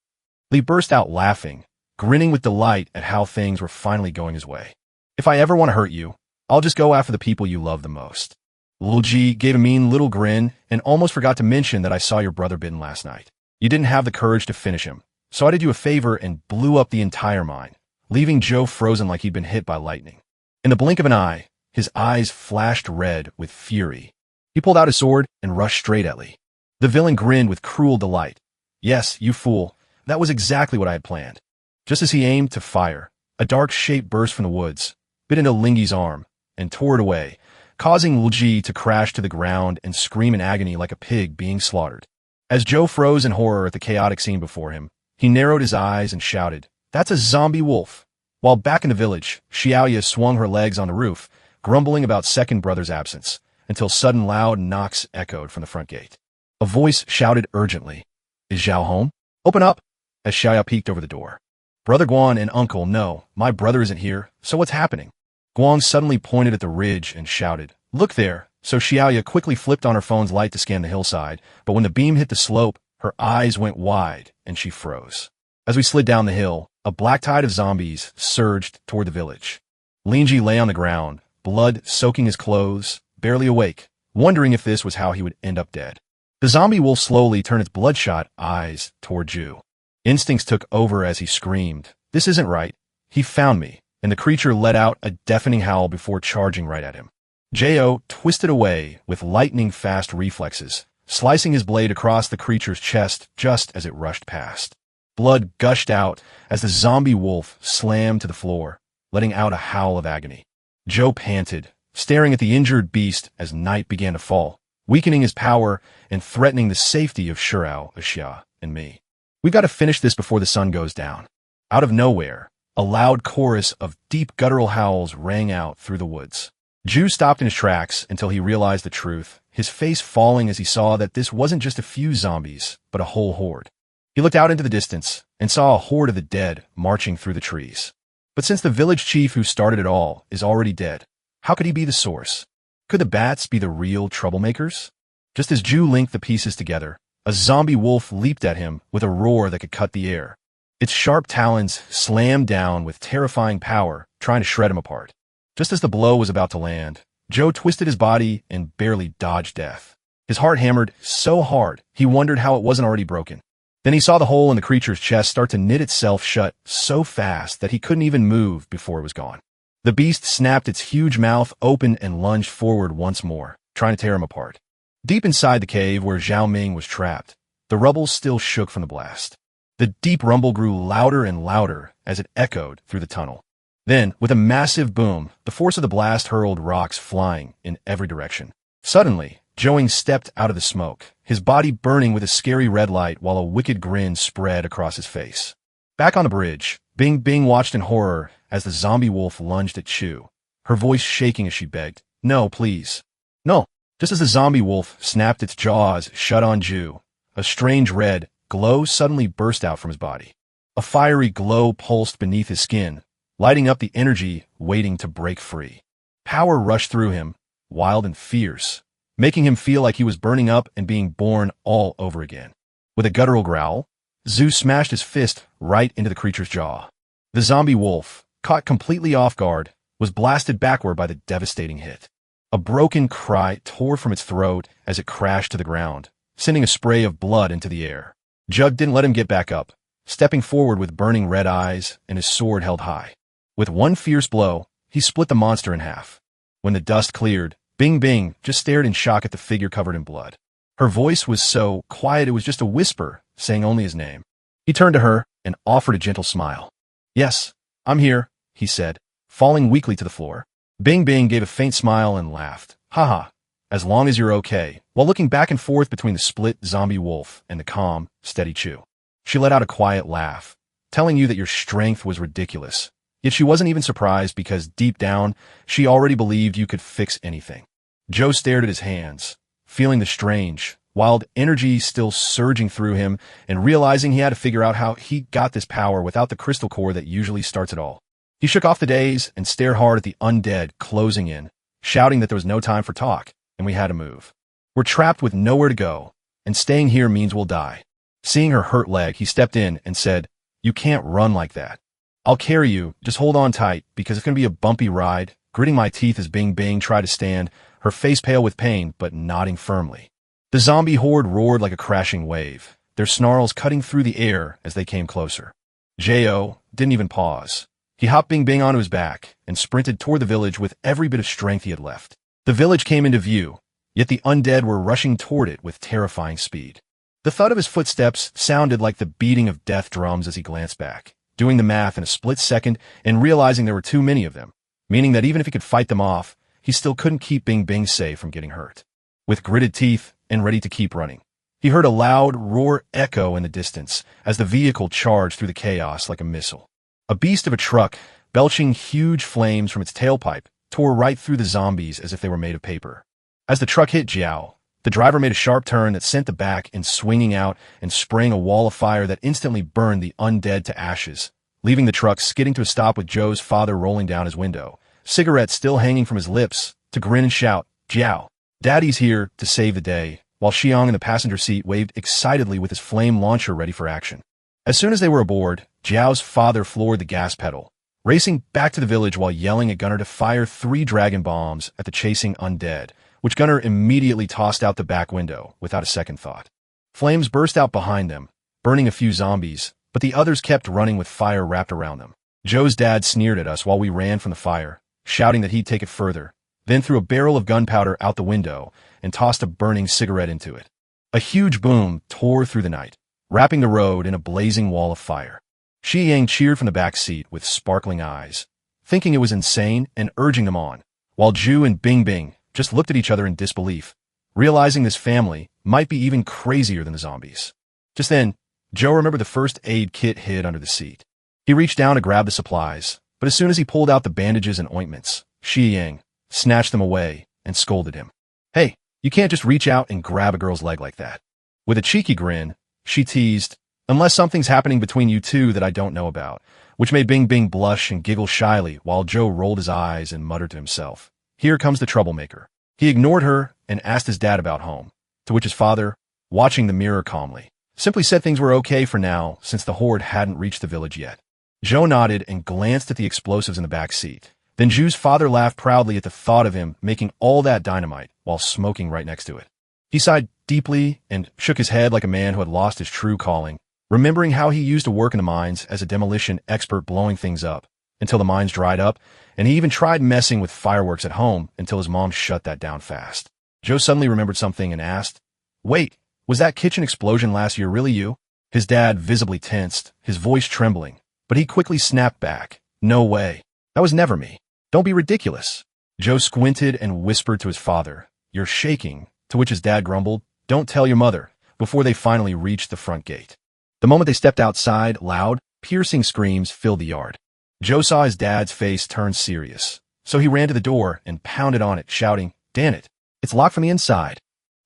Lee burst out laughing, grinning with delight at how things were finally going his way. "If I ever want to hurt you, I'll just go after the people you love the most." Lulji gave a mean little grin and almost forgot to mention that I saw your brother bitten last night. You didn't have the courage to finish him, so I did you a favor and blew up the entire mine, leaving Joe frozen like he'd been hit by lightning. In the blink of an eye, his eyes flashed red with fury. He pulled out his sword and rushed straight at Lee. The villain grinned with cruel delight. "Yes, you fool, that was exactly what I had planned." Just as he aimed to fire, a dark shape burst from the woods, bit into Lingi's arm, and tore it away, causing Lulji to crash to the ground and scream in agony like a pig being slaughtered. As Joe froze in horror at the chaotic scene before him, he narrowed his eyes and shouted, "That's a zombie wolf." While back in the village, Xiaoya swung her legs on the roof, grumbling about second brother's absence, until sudden loud knocks echoed from the front gate. A voice shouted urgently, "Is Zhao home? Open up!" as Xiaoya peeked over the door. "Brother Guan and uncle, no, my brother isn't here, so what's happening?" Guang suddenly pointed at the ridge and shouted, "Look there!" So Xiaoya quickly flipped on her phone's light to scan the hillside, but when the beam hit the slope, her eyes went wide and she froze. As we slid down the hill, a black tide of zombies surged toward the village. Lingji lay on the ground, blood soaking his clothes, barely awake, wondering if this was how he would end up dead. The zombie wolf slowly turned its bloodshot eyes toward Ju. Instincts took over as he screamed, "This isn't right. He found me," and the creature let out a deafening howl before charging right at him. Jo twisted away with lightning-fast reflexes, slicing his blade across the creature's chest just as it rushed past. Blood gushed out as the zombie wolf slammed to the floor, letting out a howl of agony. Jo panted, staring at the injured beast as night began to fall, weakening his power and threatening the safety of Shurao, Asha, and me. We've got to finish this before the sun goes down. Out of nowhere, a loud chorus of deep guttural howls rang out through the woods. Ju stopped in his tracks until he realized the truth, his face falling as he saw that this wasn't just a few zombies, but a whole horde. He looked out into the distance and saw a horde of the dead marching through the trees. But since the village chief who started it all is already dead, how could he be the source? Could the bats be the real troublemakers? Just as Ju linked the pieces together, a zombie wolf leaped at him with a roar that could cut the air. Its sharp talons slammed down with terrifying power, trying to shred him apart. Just as the blow was about to land, Joe twisted his body and barely dodged death. His heart hammered so hard, he wondered how it wasn't already broken. Then he saw the hole in the creature's chest start to knit itself shut so fast that he couldn't even move before it was gone. The beast snapped its huge mouth open and lunged forward once more, trying to tear him apart. Deep inside the cave where Zhao Ming was trapped, the rubble still shook from the blast. The deep rumble grew louder and louder as it echoed through the tunnel. Then, with a massive boom, the force of the blast hurled rocks flying in every direction. Suddenly, Zhou stepped out of the smoke, his body burning with a scary red light while a wicked grin spread across his face. Back on the bridge, Bing Bing watched in horror as the zombie wolf lunged at Chu, her voice shaking as she begged, "No, please. No." Just as the zombie wolf snapped its jaws shut on Ju, a strange red glow suddenly burst out from his body. A fiery glow pulsed beneath his skin, lighting up the energy waiting to break free. Power rushed through him, wild and fierce, making him feel like he was burning up and being born all over again. With a guttural growl, Zhu smashed his fist right into the creature's jaw. The zombie wolf, caught completely off guard, was blasted backward by the devastating hit. A broken cry tore from its throat as it crashed to the ground, sending a spray of blood into the air. Jug didn't let him get back up, stepping forward with burning red eyes and his sword held high. With one fierce blow, he split the monster in half. When the dust cleared, Bing Bing just stared in shock at the figure covered in blood. Her voice was so quiet it was just a whisper, saying only his name. He turned to her and offered a gentle smile. "Yes, I'm here," he said, falling weakly to the floor. Bing Bing gave a faint smile and laughed. "Haha, as long as you're okay," while looking back and forth between the split zombie wolf and the calm, steady Chu. She let out a quiet laugh, telling you that your strength was ridiculous. Yet she wasn't even surprised because deep down, she already believed you could fix anything. Joe stared at his hands, feeling the strange, wild energy still surging through him and realizing he had to figure out how he got this power without the crystal core that usually starts it all. He shook off the daze and stared hard at the undead closing in, shouting that there was no time for talk and we had to move. "We're trapped with nowhere to go, and staying here means we'll die." Seeing her hurt leg, he stepped in and said, "You can't run like that. I'll carry you, just hold on tight, because it's going to be a bumpy ride." Gritting my teeth as Bing Bing tried to stand, her face pale with pain, but nodding firmly. The zombie horde roared like a crashing wave, their snarls cutting through the air as they came closer. J.O. didn't even pause. He hopped Bing Bing onto his back and sprinted toward the village with every bit of strength he had left. The village came into view, yet the undead were rushing toward it with terrifying speed. The thud of his footsteps sounded like the beating of death drums as he glanced back, doing the math in a split second and realizing there were too many of them, meaning that even if he could fight them off, he still couldn't keep Bing Bing safe from getting hurt. With gritted teeth and ready to keep running, he heard a loud roar echo in the distance as the vehicle charged through the chaos like a missile. A beast of a truck, belching huge flames from its tailpipe, tore right through the zombies as if they were made of paper. As the truck hit Jiao, the driver made a sharp turn that sent the back and swinging out and spraying a wall of fire that instantly burned the undead to ashes, leaving the truck skidding to a stop with Joe's father rolling down his window, cigarette still hanging from his lips, to grin and shout, "Jiao, Daddy's here to save the day," while Xiang in the passenger seat waved excitedly with his flame launcher ready for action. As soon as they were aboard, Jiao's father floored the gas pedal, racing back to the village while yelling at Gunner to fire 3 dragon bombs at the chasing undead, which Gunner immediately tossed out the back window without a second thought. Flames burst out behind them, burning a few zombies, but the others kept running with fire wrapped around them. Joe's dad sneered at us while we ran from the fire, shouting that he'd take it further, then threw a barrel of gunpowder out the window and tossed a burning cigarette into it. A huge boom tore through the night, wrapping the road in a blazing wall of fire. Shi Yang cheered from the back seat with sparkling eyes, thinking it was insane and urging them on, while Ju and Bing Bing just looked at each other in disbelief, realizing this family might be even crazier than the zombies. Just then, Joe remembered the first aid kit hid under the seat. He reached down to grab the supplies, but as soon as he pulled out the bandages and ointments, Shi Yang snatched them away and scolded him. "Hey, you can't just reach out and grab a girl's leg like that." With a cheeky grin, she teased, "Unless something's happening between you two that I don't know about," which made Bing Bing blush and giggle shyly while Joe rolled his eyes and muttered to himself, "Here comes the troublemaker." He ignored her and asked his dad about home, to which his father, watching the mirror calmly, simply said things were okay for now since the horde hadn't reached the village yet. Joe nodded and glanced at the explosives in the back seat. Then Ju's father laughed proudly at the thought of him making all that dynamite while smoking right next to it. He sighed deeply and shook his head like a man who had lost his true calling, remembering how he used to work in the mines as a demolition expert blowing things up until the mines dried up, and he even tried messing with fireworks at home until his mom shut that down fast. Joe suddenly remembered something and asked, "Wait, was that kitchen explosion last year really you?" His dad visibly tensed, his voice trembling, but he quickly snapped back, "No way. That was never me. Don't be ridiculous." Joe squinted and whispered to his father, "You're shaking," to which his dad grumbled, "Don't tell your mother," before they finally reached the front gate. The moment they stepped outside, loud, piercing screams filled the yard. Joe saw his dad's face turn serious, so he ran to the door and pounded on it, shouting, "Damn it, it's locked from the inside."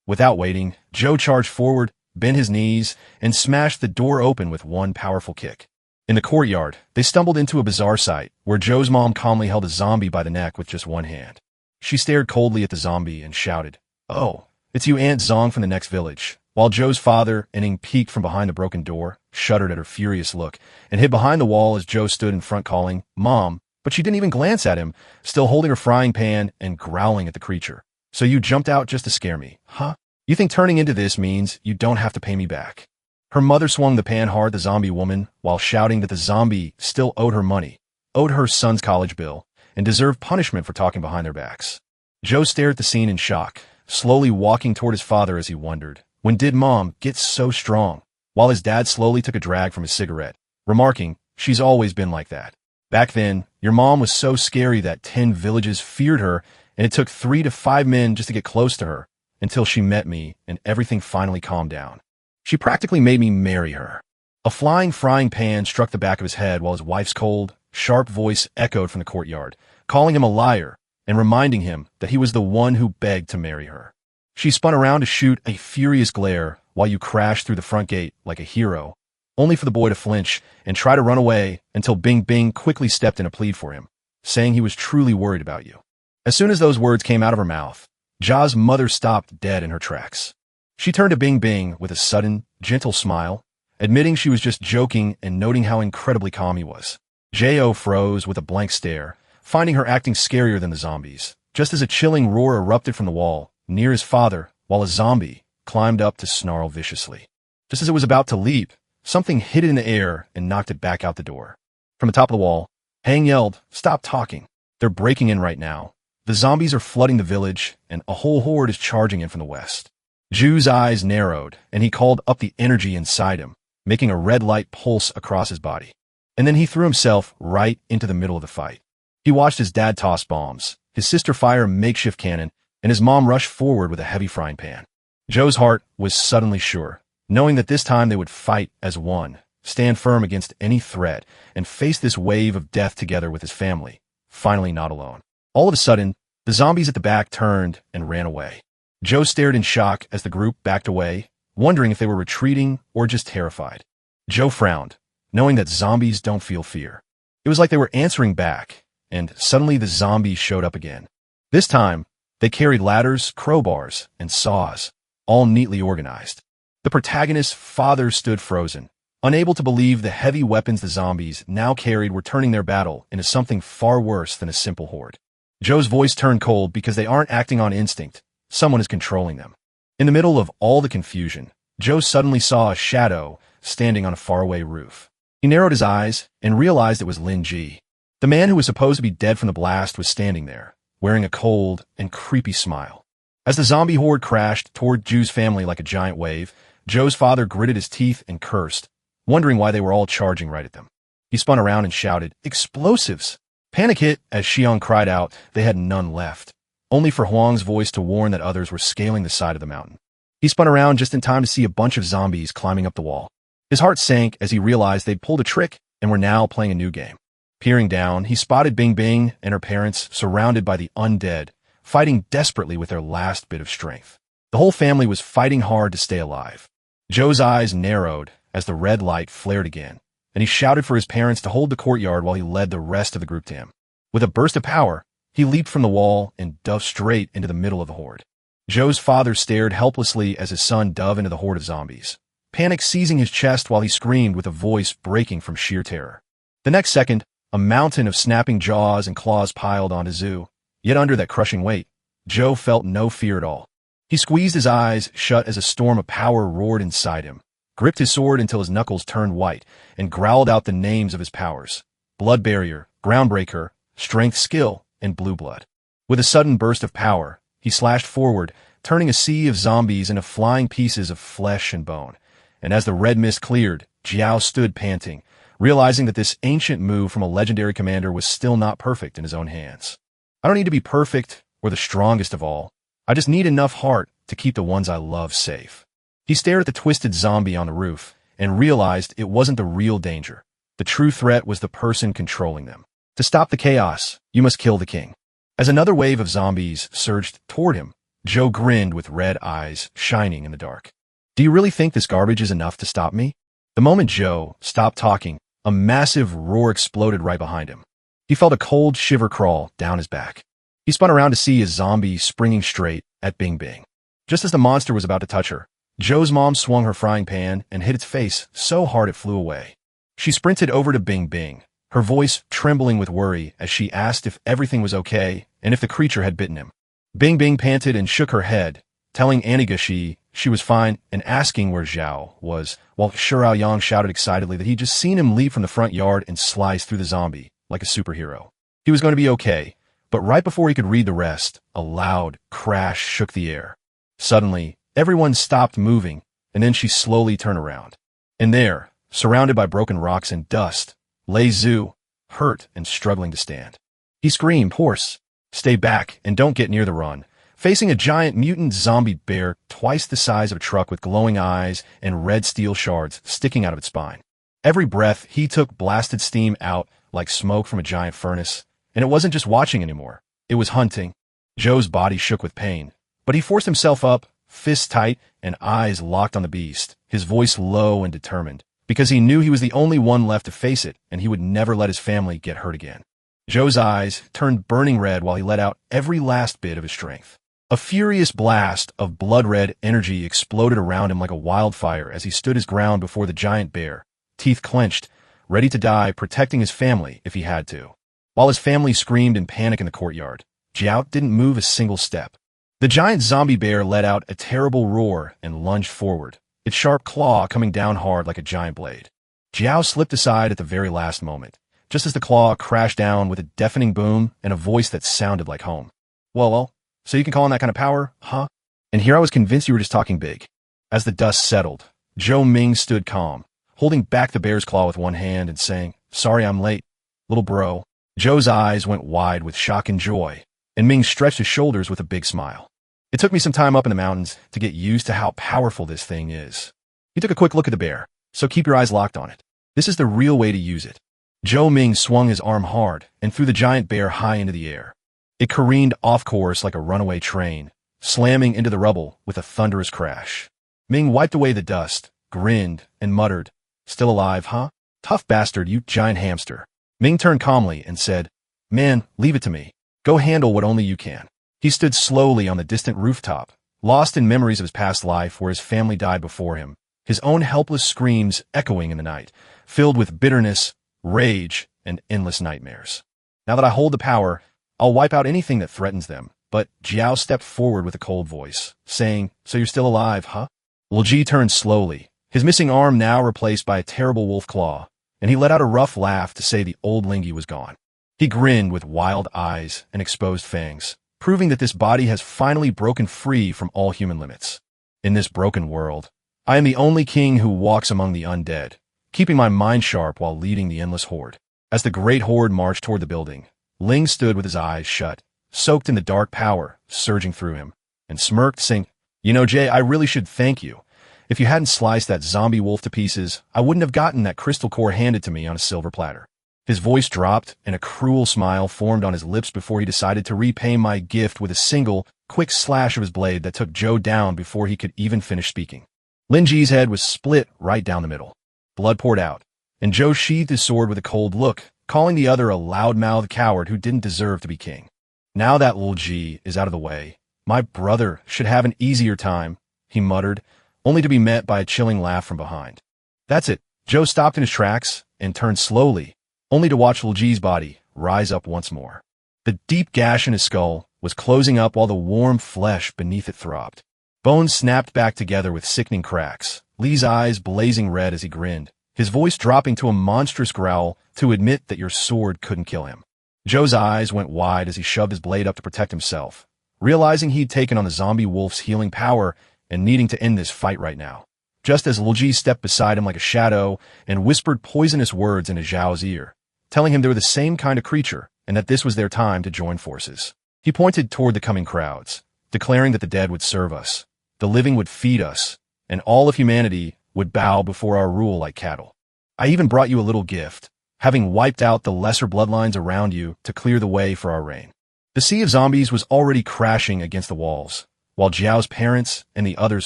Without waiting, Joe charged forward, bent his knees, and smashed the door open with one powerful kick. In the courtyard, they stumbled into a bizarre sight where Joe's mom calmly held a zombie by the neck with just one hand. She stared coldly at the zombie and shouted, "Oh, it's you Aunt Zong from the next village," while Joe's father, Inning, peeked from behind the broken door, shuddered at her furious look, and hid behind the wall as Joe stood in front calling, "Mom," but she didn't even glance at him, still holding her frying pan and growling at the creature. "So you jumped out just to scare me, huh? You think turning into this means you don't have to pay me back?" Her mother swung the pan hard at the zombie woman while shouting that the zombie still owed her money, owed her son's college bill, and deserved punishment for talking behind their backs. Joe stared at the scene in shock, slowly walking toward his father as he wondered, when did Mom get so strong? While his dad slowly took a drag from his cigarette, remarking, "She's always been like that. Back then, your mom was so scary that 10 villages feared her, and it took 3 to 5 men just to get close to her, until she met me and everything finally calmed down. She practically made me marry her." A flying frying pan struck the back of his head while his wife's cold, sharp voice echoed from the courtyard, calling him a liar and reminding him that he was the one who begged to marry her. She spun around to shoot a furious glare while you crashed through the front gate like a hero, only for the boy to flinch and try to run away until Bing Bing quickly stepped in a plead for him, saying he was truly worried about you. As soon as those words came out of her mouth, Ja's mother stopped dead in her tracks. She turned to Bing Bing with a sudden, gentle smile, admitting she was just joking and noting how incredibly calm he was. Jo froze with a blank stare, finding her acting scarier than the zombies, just as a chilling roar erupted from the wall, near his father, while a zombie climbed up to snarl viciously. Just as it was about to leap, something hit it in the air and knocked it back out the door. From the top of the wall, Hang yelled, "Stop talking. They're breaking in right now. The zombies are flooding the village, and a whole horde is charging in from the west." Ju's eyes narrowed, and he called up the energy inside him, making a red light pulse across his body. And then he threw himself right into the middle of the fight. He watched his dad toss bombs, his sister fire a makeshift cannon, and his mom rush forward with a heavy frying pan. Joe's heart was suddenly sure, knowing that this time they would fight as one, stand firm against any threat, and face this wave of death together with his family, finally not alone. All of a sudden, the zombies at the back turned and ran away. Joe stared in shock as the group backed away, wondering if they were retreating or just terrified. Joe frowned, knowing that zombies don't feel fear. It was like they were answering back, and suddenly the zombies showed up again. This time, they carried ladders, crowbars, and saws, all neatly organized. The protagonist's father stood frozen, unable to believe the heavy weapons the zombies now carried were turning their battle into something far worse than a simple horde. Joe's voice turned cold because they aren't acting on instinct. Someone is controlling them. In the middle of all the confusion, Joe suddenly saw a shadow standing on a faraway roof. He narrowed his eyes and realized it was Lin Ji. The man who was supposed to be dead from the blast was standing there, wearing a cold and creepy smile. As the zombie horde crashed toward Ju's family like a giant wave, Joe's father gritted his teeth and cursed, wondering why they were all charging right at them. He spun around and shouted, "Explosives! Panic hit as Xiong cried out they had none left, only for Huang's voice to warn that others were scaling the side of the mountain. He spun around just in time to see a bunch of zombies climbing up the wall. His heart sank as he realized they'd pulled a trick and were now playing a new game. Peering down, he spotted Bing Bing and her parents surrounded by the undead, fighting desperately with their last bit of strength. The whole family was fighting hard to stay alive. Joe's eyes narrowed as the red light flared again, and he shouted for his parents to hold the courtyard while he led the rest of the group to him. With a burst of power, he leaped from the wall and dove straight into the middle of the horde. Joe's father stared helplessly as his son dove into the horde of zombies, panic seizing his chest while he screamed with a voice breaking from sheer terror. The next second, a mountain of snapping jaws and claws piled onto Zhu. Yet under that crushing weight, Joe felt no fear at all. He squeezed his eyes shut as a storm of power roared inside him, gripped his sword until his knuckles turned white, and growled out the names of his powers: Blood Barrier, Groundbreaker, Strength Skill, and Blue Blood. With a sudden burst of power, he slashed forward, turning a sea of zombies into flying pieces of flesh and bone. And as the red mist cleared, Jiao stood panting, realizing that this ancient move from a legendary commander was still not perfect in his own hands. I don't need to be perfect or the strongest of all. I just need enough heart to keep the ones I love safe. He stared at the twisted zombie on the roof and realized it wasn't the real danger. The true threat was the person controlling them. To stop the chaos, you must kill the king. As another wave of zombies surged toward him, Joe grinned with red eyes shining in the dark. Do you really think this garbage is enough to stop me? The moment Joe stopped talking, a massive roar exploded right behind him. He felt a cold shiver crawl down his back. He spun around to see his zombie springing straight at Bing Bing. Just as the monster was about to touch her, Joe's mom swung her frying pan and hit its face so hard it flew away. She sprinted over to Bing Bing, her voice trembling with worry as she asked if everything was okay and if the creature had bitten him. Bing Bing panted and shook her head, telling Aniga she was fine and asking where Zhao was, while Shurao Yang shouted excitedly that he'd just seen him leap from the front yard and slice through the zombie like a superhero. He was going to be okay, but right before he could read the rest, a loud crash shook the air. Suddenly, everyone stopped moving, and then she slowly turned around. And there, surrounded by broken rocks and dust, lay Zhu, hurt and struggling to stand. He screamed hoarse, "Stay back and don't get near the run," facing a giant mutant zombie bear twice the size of a truck with glowing eyes and red steel shards sticking out of its spine. Every breath he took blasted steam out like smoke from a giant furnace, and it wasn't just watching anymore. It was hunting. Joe's body shook with pain, but he forced himself up, fists tight and eyes locked on the beast, his voice low and determined, because he knew he was the only one left to face it and he would never let his family get hurt again. Joe's eyes turned burning red while he let out every last bit of his strength. A furious blast of blood-red energy exploded around him like a wildfire as he stood his ground before the giant bear, teeth clenched, ready to die, protecting his family if he had to. While his family screamed in panic in the courtyard, Jiao didn't move a single step. The giant zombie bear let out a terrible roar and lunged forward, its sharp claw coming down hard like a giant blade. Jiao slipped aside at the very last moment, just as the claw crashed down with a deafening boom and a voice that sounded like home. Well, so you can call on that kind of power, huh? And here I was convinced you were just talking big. As the dust settled, Zhou Ming stood calm, holding back the bear's claw with one hand and saying, "Sorry I'm late, little bro." Zhou's eyes went wide with shock and joy, and Ming stretched his shoulders with a big smile. It took me some time up in the mountains to get used to how powerful this thing is. He took a quick look at the bear, so keep your eyes locked on it. This is the real way to use it. Zhou Ming swung his arm hard and threw the giant bear high into the air. It careened off course like a runaway train, slamming into the rubble with a thunderous crash. Ming wiped away the dust, grinned, and muttered, "Still alive, huh? Tough bastard, you giant hamster." Ming turned calmly and said, "Man, leave it to me. Go handle what only you can." He stood slowly on the distant rooftop, lost in memories of his past life where his family died before him, his own helpless screams echoing in the night, filled with bitterness, rage, and endless nightmares. Now that I hold the power, I'll wipe out anything that threatens them. But Jiao stepped forward with a cold voice, saying, "So you're still alive, huh?" Lil Ji turned slowly, his missing arm now replaced by a terrible wolf claw, and he let out a rough laugh to say the old Lingy was gone. He grinned with wild eyes and exposed fangs, proving that this body has finally broken free from all human limits. In this broken world, I am the only king who walks among the undead, keeping my mind sharp while leading the endless horde. As the great horde marched toward the building, Ling stood with his eyes shut, soaked in the dark power surging through him, and smirked, saying, "You know, Jay, I really should thank you. If you hadn't sliced that zombie wolf to pieces, I wouldn't have gotten that crystal core handed to me on a silver platter." His voice dropped, and a cruel smile formed on his lips before he decided to repay my gift with a single, quick slash of his blade that took Joe down before he could even finish speaking. Lin Ji's head was split right down the middle. Blood poured out, and Joe sheathed his sword with a cold look, calling the other a loud-mouthed coward who didn't deserve to be king. "Now that little G is out of the way, my brother should have an easier time," he muttered, only to be met by a chilling laugh from behind. "That's it." Joe stopped in his tracks and turned slowly, only to watch Lil G's body rise up once more. The deep gash in his skull was closing up while the warm flesh beneath it throbbed. Bones snapped back together with sickening cracks, Lee's eyes blazing red as he grinned, his voice dropping to a monstrous growl to admit that your sword couldn't kill him. Joe's eyes went wide as he shoved his blade up to protect himself, realizing he'd taken on the zombie wolf's healing power and needing to end this fight right now. Just as Lil G stepped beside him like a shadow and whispered poisonous words in his Zhao's ear, telling him they were the same kind of creature and that this was their time to join forces. He pointed toward the coming crowds, declaring that the dead would serve us, the living would feed us, and all of humanity would bow before our rule like cattle. "I even brought you a little gift, having wiped out the lesser bloodlines around you to clear the way for our reign." The sea of zombies was already crashing against the walls, while Jiao's parents and the others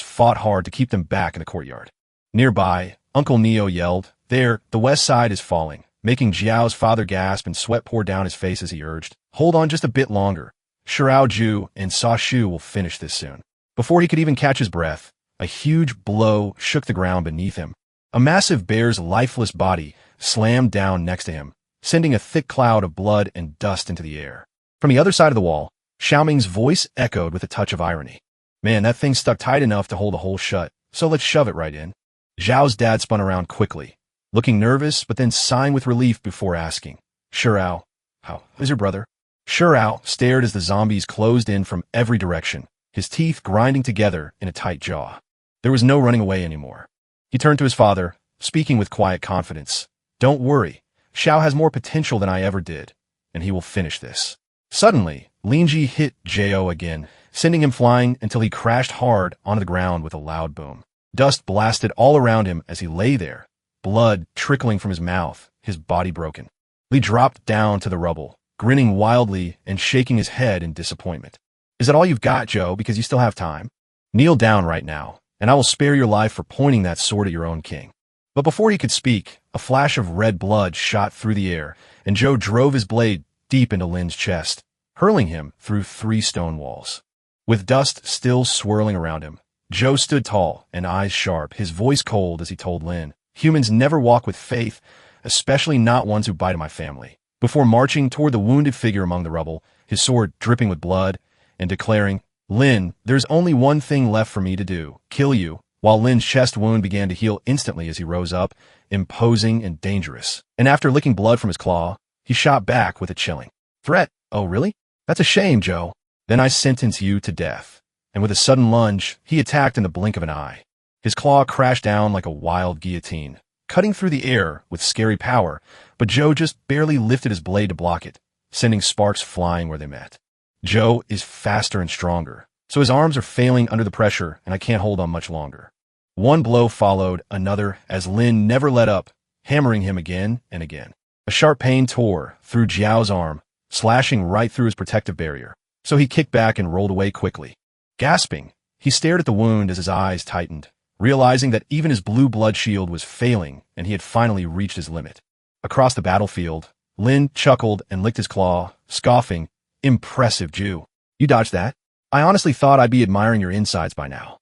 fought hard to keep them back in the courtyard. Nearby, Uncle Neo yelled, "There, the west side is falling," making Jiao's father gasp and sweat pour down his face as he urged, "Hold on just a bit longer. Shirao Ju and Sa Shu will finish this soon." Before he could even catch his breath, a huge blow shook the ground beneath him. A massive bear's lifeless body slammed down next to him, sending a thick cloud of blood and dust into the air. From the other side of the wall, Xiaoming's voice echoed with a touch of irony. "Man, that thing stuck tight enough to hold a hole shut, so let's shove it right in." Zhao's dad spun around quickly, looking nervous but then sighing with relief before asking, "Shirao, how is your brother?" Shirao stared as the zombies closed in from every direction, his teeth grinding together in a tight jaw. There was no running away anymore. He turned to his father, speaking with quiet confidence. "Don't worry, Xiao has more potential than I ever did, and he will finish this." Suddenly, Linji hit Jo again, sending him flying until he crashed hard onto the ground with a loud boom. Dust blasted all around him as he lay there, blood trickling from his mouth, his body broken. Lee dropped down to the rubble, grinning wildly and shaking his head in disappointment. "Is that all you've got, Joe, because you still have time? Kneel down right now, and I will spare your life for pointing that sword at your own king." But before he could speak, a flash of red blood shot through the air, and Joe drove his blade deep into Lin's chest, hurling him through 3 stone walls. With dust still swirling around him, Joe stood tall and eyes sharp, his voice cold as he told Lin, "Humans never walk with faith, especially not ones who bite at my family," before marching toward the wounded figure among the rubble, his sword dripping with blood, and declaring, "Lin, there's only one thing left for me to do, kill you," while Lin's chest wound began to heal instantly as he rose up, imposing and dangerous. And after licking blood from his claw, he shot back with a chilling threat. "Oh, really? That's a shame, Joe. Then I sentence you to death." And with a sudden lunge, he attacked in the blink of an eye. His claw crashed down like a wild guillotine, cutting through the air with scary power, but Joe just barely lifted his blade to block it, sending sparks flying where they met. Joe is faster and stronger, so his arms are failing under the pressure, and I can't hold on much longer. One blow followed another as Lin never let up, hammering him again and again. A sharp pain tore through Jiao's arm, slashing right through his protective barrier, so he kicked back and rolled away quickly. Gasping, he stared at the wound as his eyes tightened, realizing that even his blue blood shield was failing and he had finally reached his limit. Across the battlefield, Lin chuckled and licked his claw, scoffing, "Impressive, Jew. You dodged that? I honestly thought I'd be admiring your insides by now."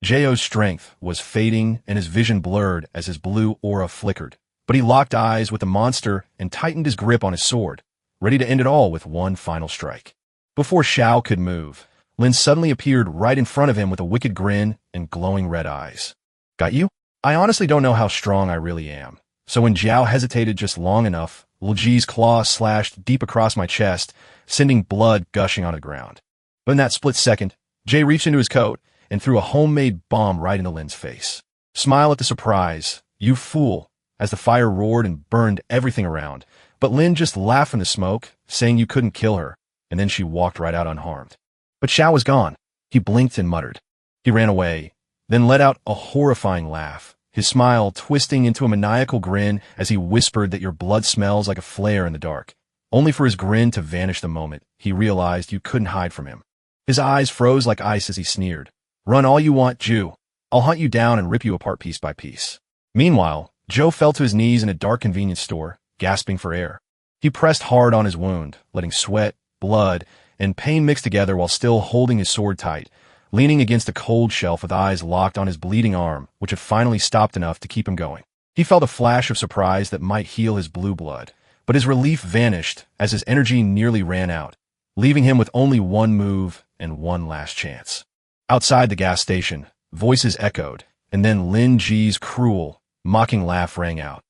Jo's strength was fading and his vision blurred as his blue aura flickered, but he locked eyes with the monster and tightened his grip on his sword, ready to end it all with one final strike. Before Xiao could move, Lin suddenly appeared right in front of him with a wicked grin and glowing red eyes. "Got you? I honestly don't know how strong I really am." So when Jiao hesitated just long enough, Lil Ji's claw slashed deep across my chest, sending blood gushing on the ground. But in that split second, Jay reached into his coat and threw a homemade bomb right into Lin's face. "Smile at the surprise. You fool. as the fire roared and burned everything around, but Lin just laughed from the smoke, saying you couldn't kill her, and then she walked right out unharmed. But Xiao was gone. He blinked and muttered. He ran away, then let out a horrifying laugh, his smile twisting into a maniacal grin as he whispered that your blood smells like a flare in the dark, only for his grin to vanish the moment he realized you couldn't hide from him. His eyes froze like ice as he sneered. Run all you want, Jew. I'll hunt you down and rip you apart piece by piece. Meanwhile, Joe fell to his knees in a dark convenience store, gasping for air. He pressed hard on his wound, letting sweat, blood, and pain mix together while still holding his sword tight, leaning against a cold shelf with eyes locked on his bleeding arm, which had finally stopped enough to keep him going. He felt a flash of surprise that might heal his blue blood, but his relief vanished as his energy nearly ran out, leaving him with only one move and one last chance. Outside the gas station, voices echoed, and then Lin Ji's cruel, mocking laugh rang out.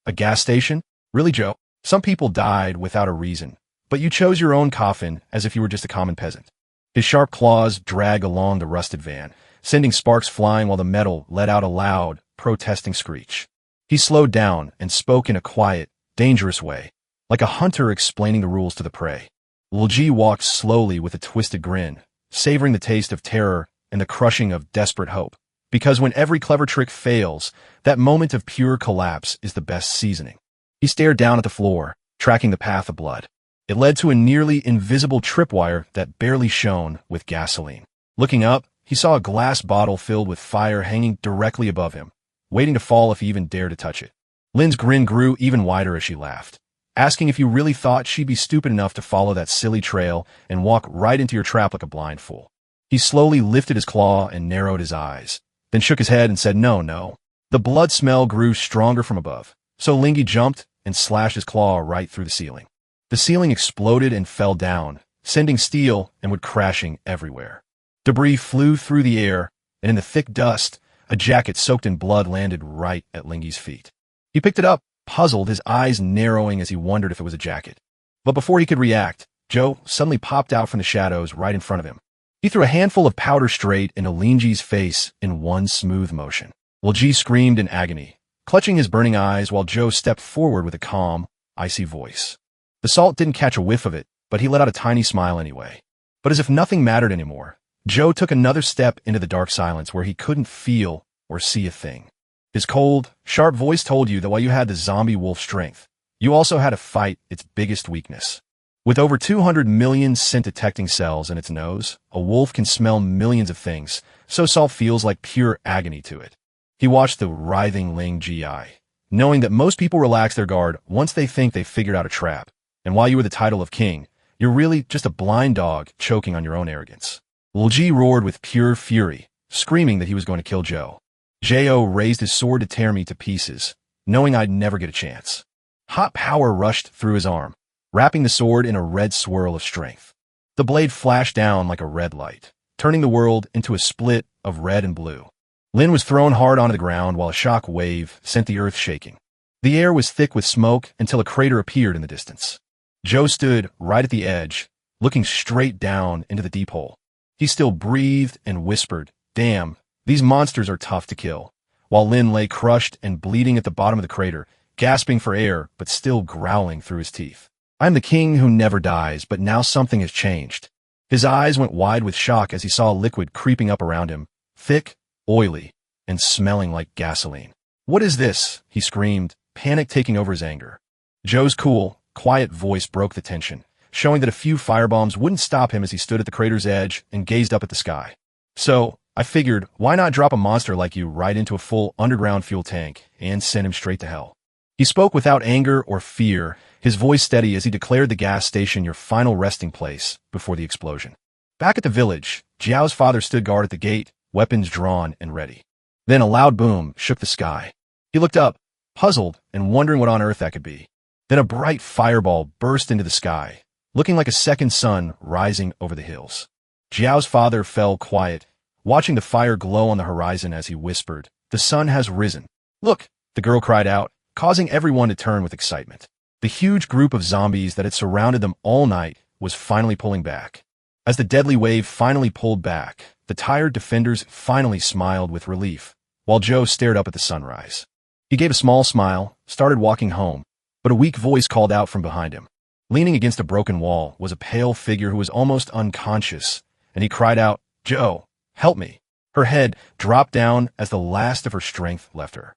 A gas station? Really, Joe? Some people died without a reason, but you chose your own coffin as if you were just a common peasant. His sharp claws dragged along the rusted van, sending sparks flying while the metal let out a loud, protesting screech. He slowed down and spoke in a quiet, dangerous way, like a hunter explaining the rules to the prey. Lil Ji walked slowly with a twisted grin, savoring the taste of terror and the crushing of desperate hope. Because when every clever trick fails, that moment of pure collapse is the best seasoning. He stared down at the floor, tracking the path of blood. It led to a nearly invisible tripwire that barely shone with gasoline. Looking up, he saw a glass bottle filled with fire hanging directly above him, waiting to fall if he even dared to touch it. Lin's grin grew even wider as she laughed, asking if you really thought she'd be stupid enough to follow that silly trail and walk right into your trap like a blind fool. He slowly lifted his claw and narrowed his eyes, then shook his head and said no. The blood smell grew stronger from above, so Lingy jumped and slashed his claw right through the ceiling. The ceiling exploded and fell down, sending steel and wood crashing everywhere. Debris flew through the air, and in the thick dust, a jacket soaked in blood landed right at Lingy's feet. He picked it up, puzzled, his eyes narrowing as he wondered if it was a jacket. But before he could react, Joe suddenly popped out from the shadows right in front of him. He threw a handful of powder straight into Lingy's face in one smooth motion. Lil Ji screamed in agony, clutching his burning eyes while Joe stepped forward with a calm, icy voice. The salt didn't catch a whiff of it, but he let out a tiny smile anyway. But as if nothing mattered anymore, Joe took another step into the dark silence where he couldn't feel or see a thing. His cold, sharp voice told you that while you had the zombie wolf strength, you also had to fight its biggest weakness. With over 200 million scent-detecting cells in its nose, a wolf can smell millions of things, so salt feels like pure agony to it. He watched the writhing Ling Ji, knowing that most people relax their guard once they think they've figured out a trap. And while you were the title of king, you're really just a blind dog choking on your own arrogance. Lil Ji roared with pure fury, screaming that he was going to kill Joe. Jo raised his sword to tear me to pieces, knowing I'd never get a chance. Hot power rushed through his arm, wrapping the sword in a red swirl of strength. The blade flashed down like a red light, turning the world into a split of red and blue. Lin was thrown hard onto the ground while a shock wave sent the earth shaking. The air was thick with smoke until a crater appeared in the distance. Joe stood right at the edge, looking straight down into the deep hole. He still breathed and whispered, "Damn, these monsters are tough to kill," while Lin lay crushed and bleeding at the bottom of the crater, gasping for air but still growling through his teeth. "I'm the king who never dies, but now something has changed." His eyes went wide with shock as he saw a liquid creeping up around him, thick, oily, and smelling like gasoline. "What is this?" he screamed, panic taking over his anger. Joe's cool, quiet voice broke the tension, showing that a few firebombs wouldn't stop him as he stood at the crater's edge and gazed up at the sky. "So, I figured, why not drop a monster like you right into a full underground fuel tank and send him straight to hell?" He spoke without anger or fear, his voice steady as he declared the gas station your final resting place before the explosion. Back at the village, Jiao's father stood guard at the gate, weapons drawn and ready. Then a loud boom shook the sky. He looked up, puzzled and wondering what on earth that could be. Then a bright fireball burst into the sky, looking like a second sun rising over the hills. Jiao's father fell quiet, watching the fire glow on the horizon as he whispered, "The sun has risen." "Look," the girl cried out, causing everyone to turn with excitement. The huge group of zombies that had surrounded them all night was finally pulling back. As the deadly wave finally pulled back, the tired defenders finally smiled with relief, while Joe stared up at the sunrise. He gave a small smile, started walking home, but a weak voice called out from behind him. Leaning against a broken wall was a pale figure who was almost unconscious, and he cried out, "Joe, help me." Her head dropped down as the last of her strength left her.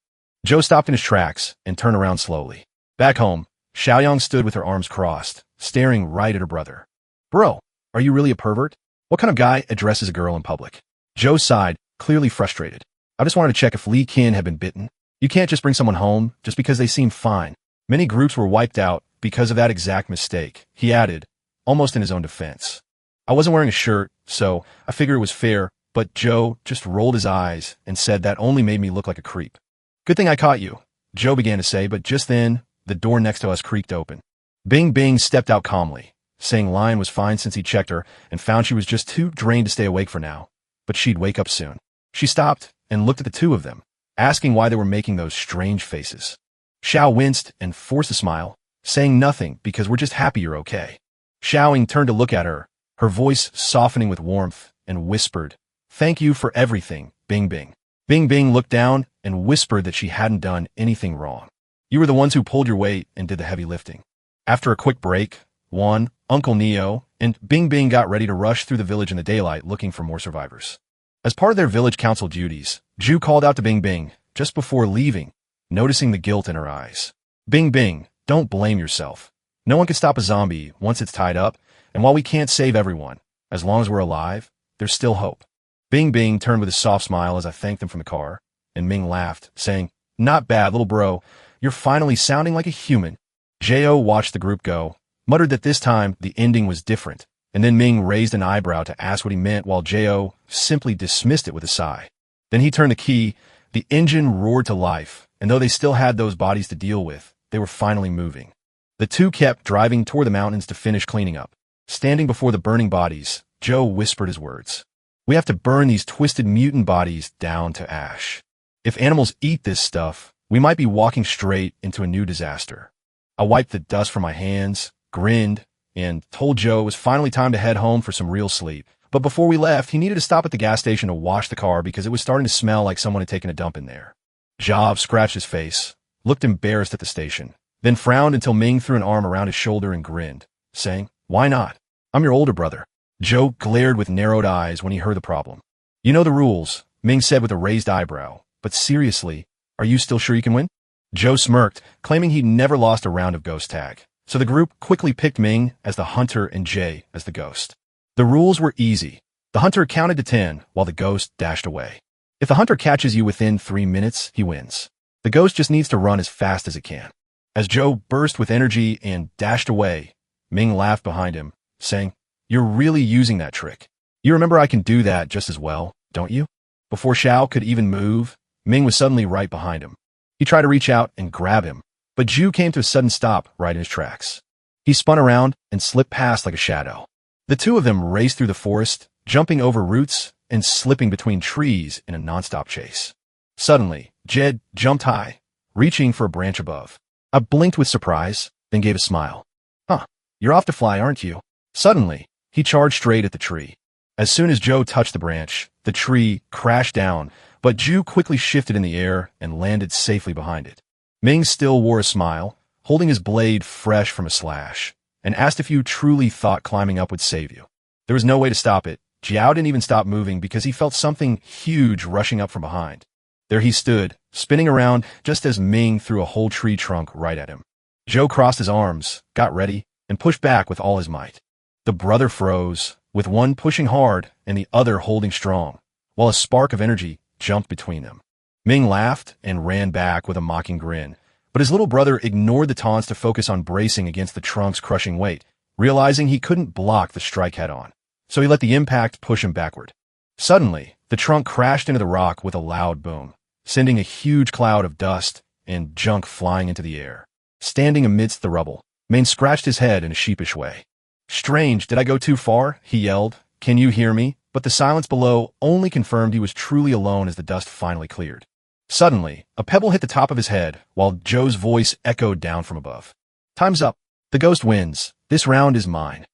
Joe stopped in his tracks and turned around slowly. Back home, Xiaoyang stood with her arms crossed, staring right at her brother. "Bro, are you really a pervert? What kind of guy addresses a girl in public?" Joe sighed, clearly frustrated. "I just wanted to check if Li Qin had been bitten. You can't just bring someone home just because they seem fine." Many groups were wiped out because of that exact mistake, he added, almost in his own defense. "I wasn't wearing a shirt, so I figured it was fair, but Joe just rolled his eyes and said that only made me look like a creep." "Good thing I caught you," Joe began to say, but just then, the door next to us creaked open. Bing Bing stepped out calmly, saying Lion was fine since he checked her and found she was just too drained to stay awake for now, but she'd wake up soon. She stopped and looked at the two of them, asking why they were making those strange faces. Xiao winced and forced a smile, saying nothing because we're just happy you're okay. Xiaoying turned to look at her, her voice softening with warmth, and whispered, "Thank you for everything, Bing Bing." Bing Bing looked down and whispered that she hadn't done anything wrong. "You were the ones who pulled your weight and did the heavy lifting." After a quick break, Juan, Uncle Neo, and Bing Bing got ready to rush through the village in the daylight looking for more survivors. As part of their village council duties, Ju called out to Bing Bing just before leaving, noticing the guilt in her eyes. "Bing Bing, don't blame yourself. No one can stop a zombie once it's tied up, and while we can't save everyone, as long as we're alive, there's still hope." Bing Bing turned with a soft smile as I thanked them from the car, and Ming laughed, saying, "Not bad, little bro. You're finally sounding like a human." Jo watched the group go, muttered that this time the ending was different, and then Ming raised an eyebrow to ask what he meant while Jo simply dismissed it with a sigh. Then he turned the key, the engine roared to life, and though they still had those bodies to deal with, they were finally moving. The two kept driving toward the mountains to finish cleaning up. Standing before the burning bodies, Jo whispered his words. "We have to burn these twisted mutant bodies down to ash. If animals eat this stuff, we might be walking straight into a new disaster." I wiped the dust from my hands, grinned, and told Joe it was finally time to head home for some real sleep. But before we left, he needed to stop at the gas station to wash the car because it was starting to smell like someone had taken a dump in there. Jav scratched his face, looked embarrassed at the station, then frowned until Ming threw an arm around his shoulder and grinned, saying, "Why not? I'm your older brother." Joe glared with narrowed eyes when he heard the problem. "You know the rules," Ming said with a raised eyebrow, "but seriously, are you still sure you can win?" Joe smirked, claiming he'd never lost a round of ghost tag. So the group quickly picked Ming as the hunter and Jay as the ghost. The rules were easy. The hunter counted to 10 while the ghost dashed away. If the hunter catches you within 3 minutes, he wins. The ghost just needs to run as fast as it can. As Joe burst with energy and dashed away, Ming laughed behind him, saying, "You're really using that trick. You remember I can do that just as well, don't you?" Before Xiao could even move, Ming was suddenly right behind him. He tried to reach out and grab him, but Ju came to a sudden stop right in his tracks. He spun around and slipped past like a shadow. The two of them raced through the forest, jumping over roots and slipping between trees in a nonstop chase. Suddenly, Jed jumped high, reaching for a branch above. I blinked with surprise, then gave a smile. "Huh, you're off to fly, aren't you?" Suddenly, he charged straight at the tree. As soon as Joe touched the branch, the tree crashed down, but Ju quickly shifted in the air and landed safely behind it. Ming still wore a smile, holding his blade fresh from a slash, and asked if you truly thought climbing up would save you. There was no way to stop it. Jiao didn't even stop moving because he felt something huge rushing up from behind. There he stood, spinning around just as Ming threw a whole tree trunk right at him. Joe crossed his arms, got ready, and pushed back with all his might. The brother froze, with one pushing hard and the other holding strong, while a spark of energy jumped between them. Ming laughed and ran back with a mocking grin, but his little brother ignored the taunts to focus on bracing against the trunk's crushing weight, realizing he couldn't block the strike head-on. So he let the impact push him backward. Suddenly, the trunk crashed into the rock with a loud boom, sending a huge cloud of dust and junk flying into the air. Standing amidst the rubble, Ming scratched his head in a sheepish way. "Strange, did I go too far?" he yelled. "Can you hear me?" But the silence below only confirmed he was truly alone as the dust finally cleared. Suddenly, a pebble hit the top of his head, while Joe's voice echoed down from above. "Time's up. The ghost wins. This round is mine."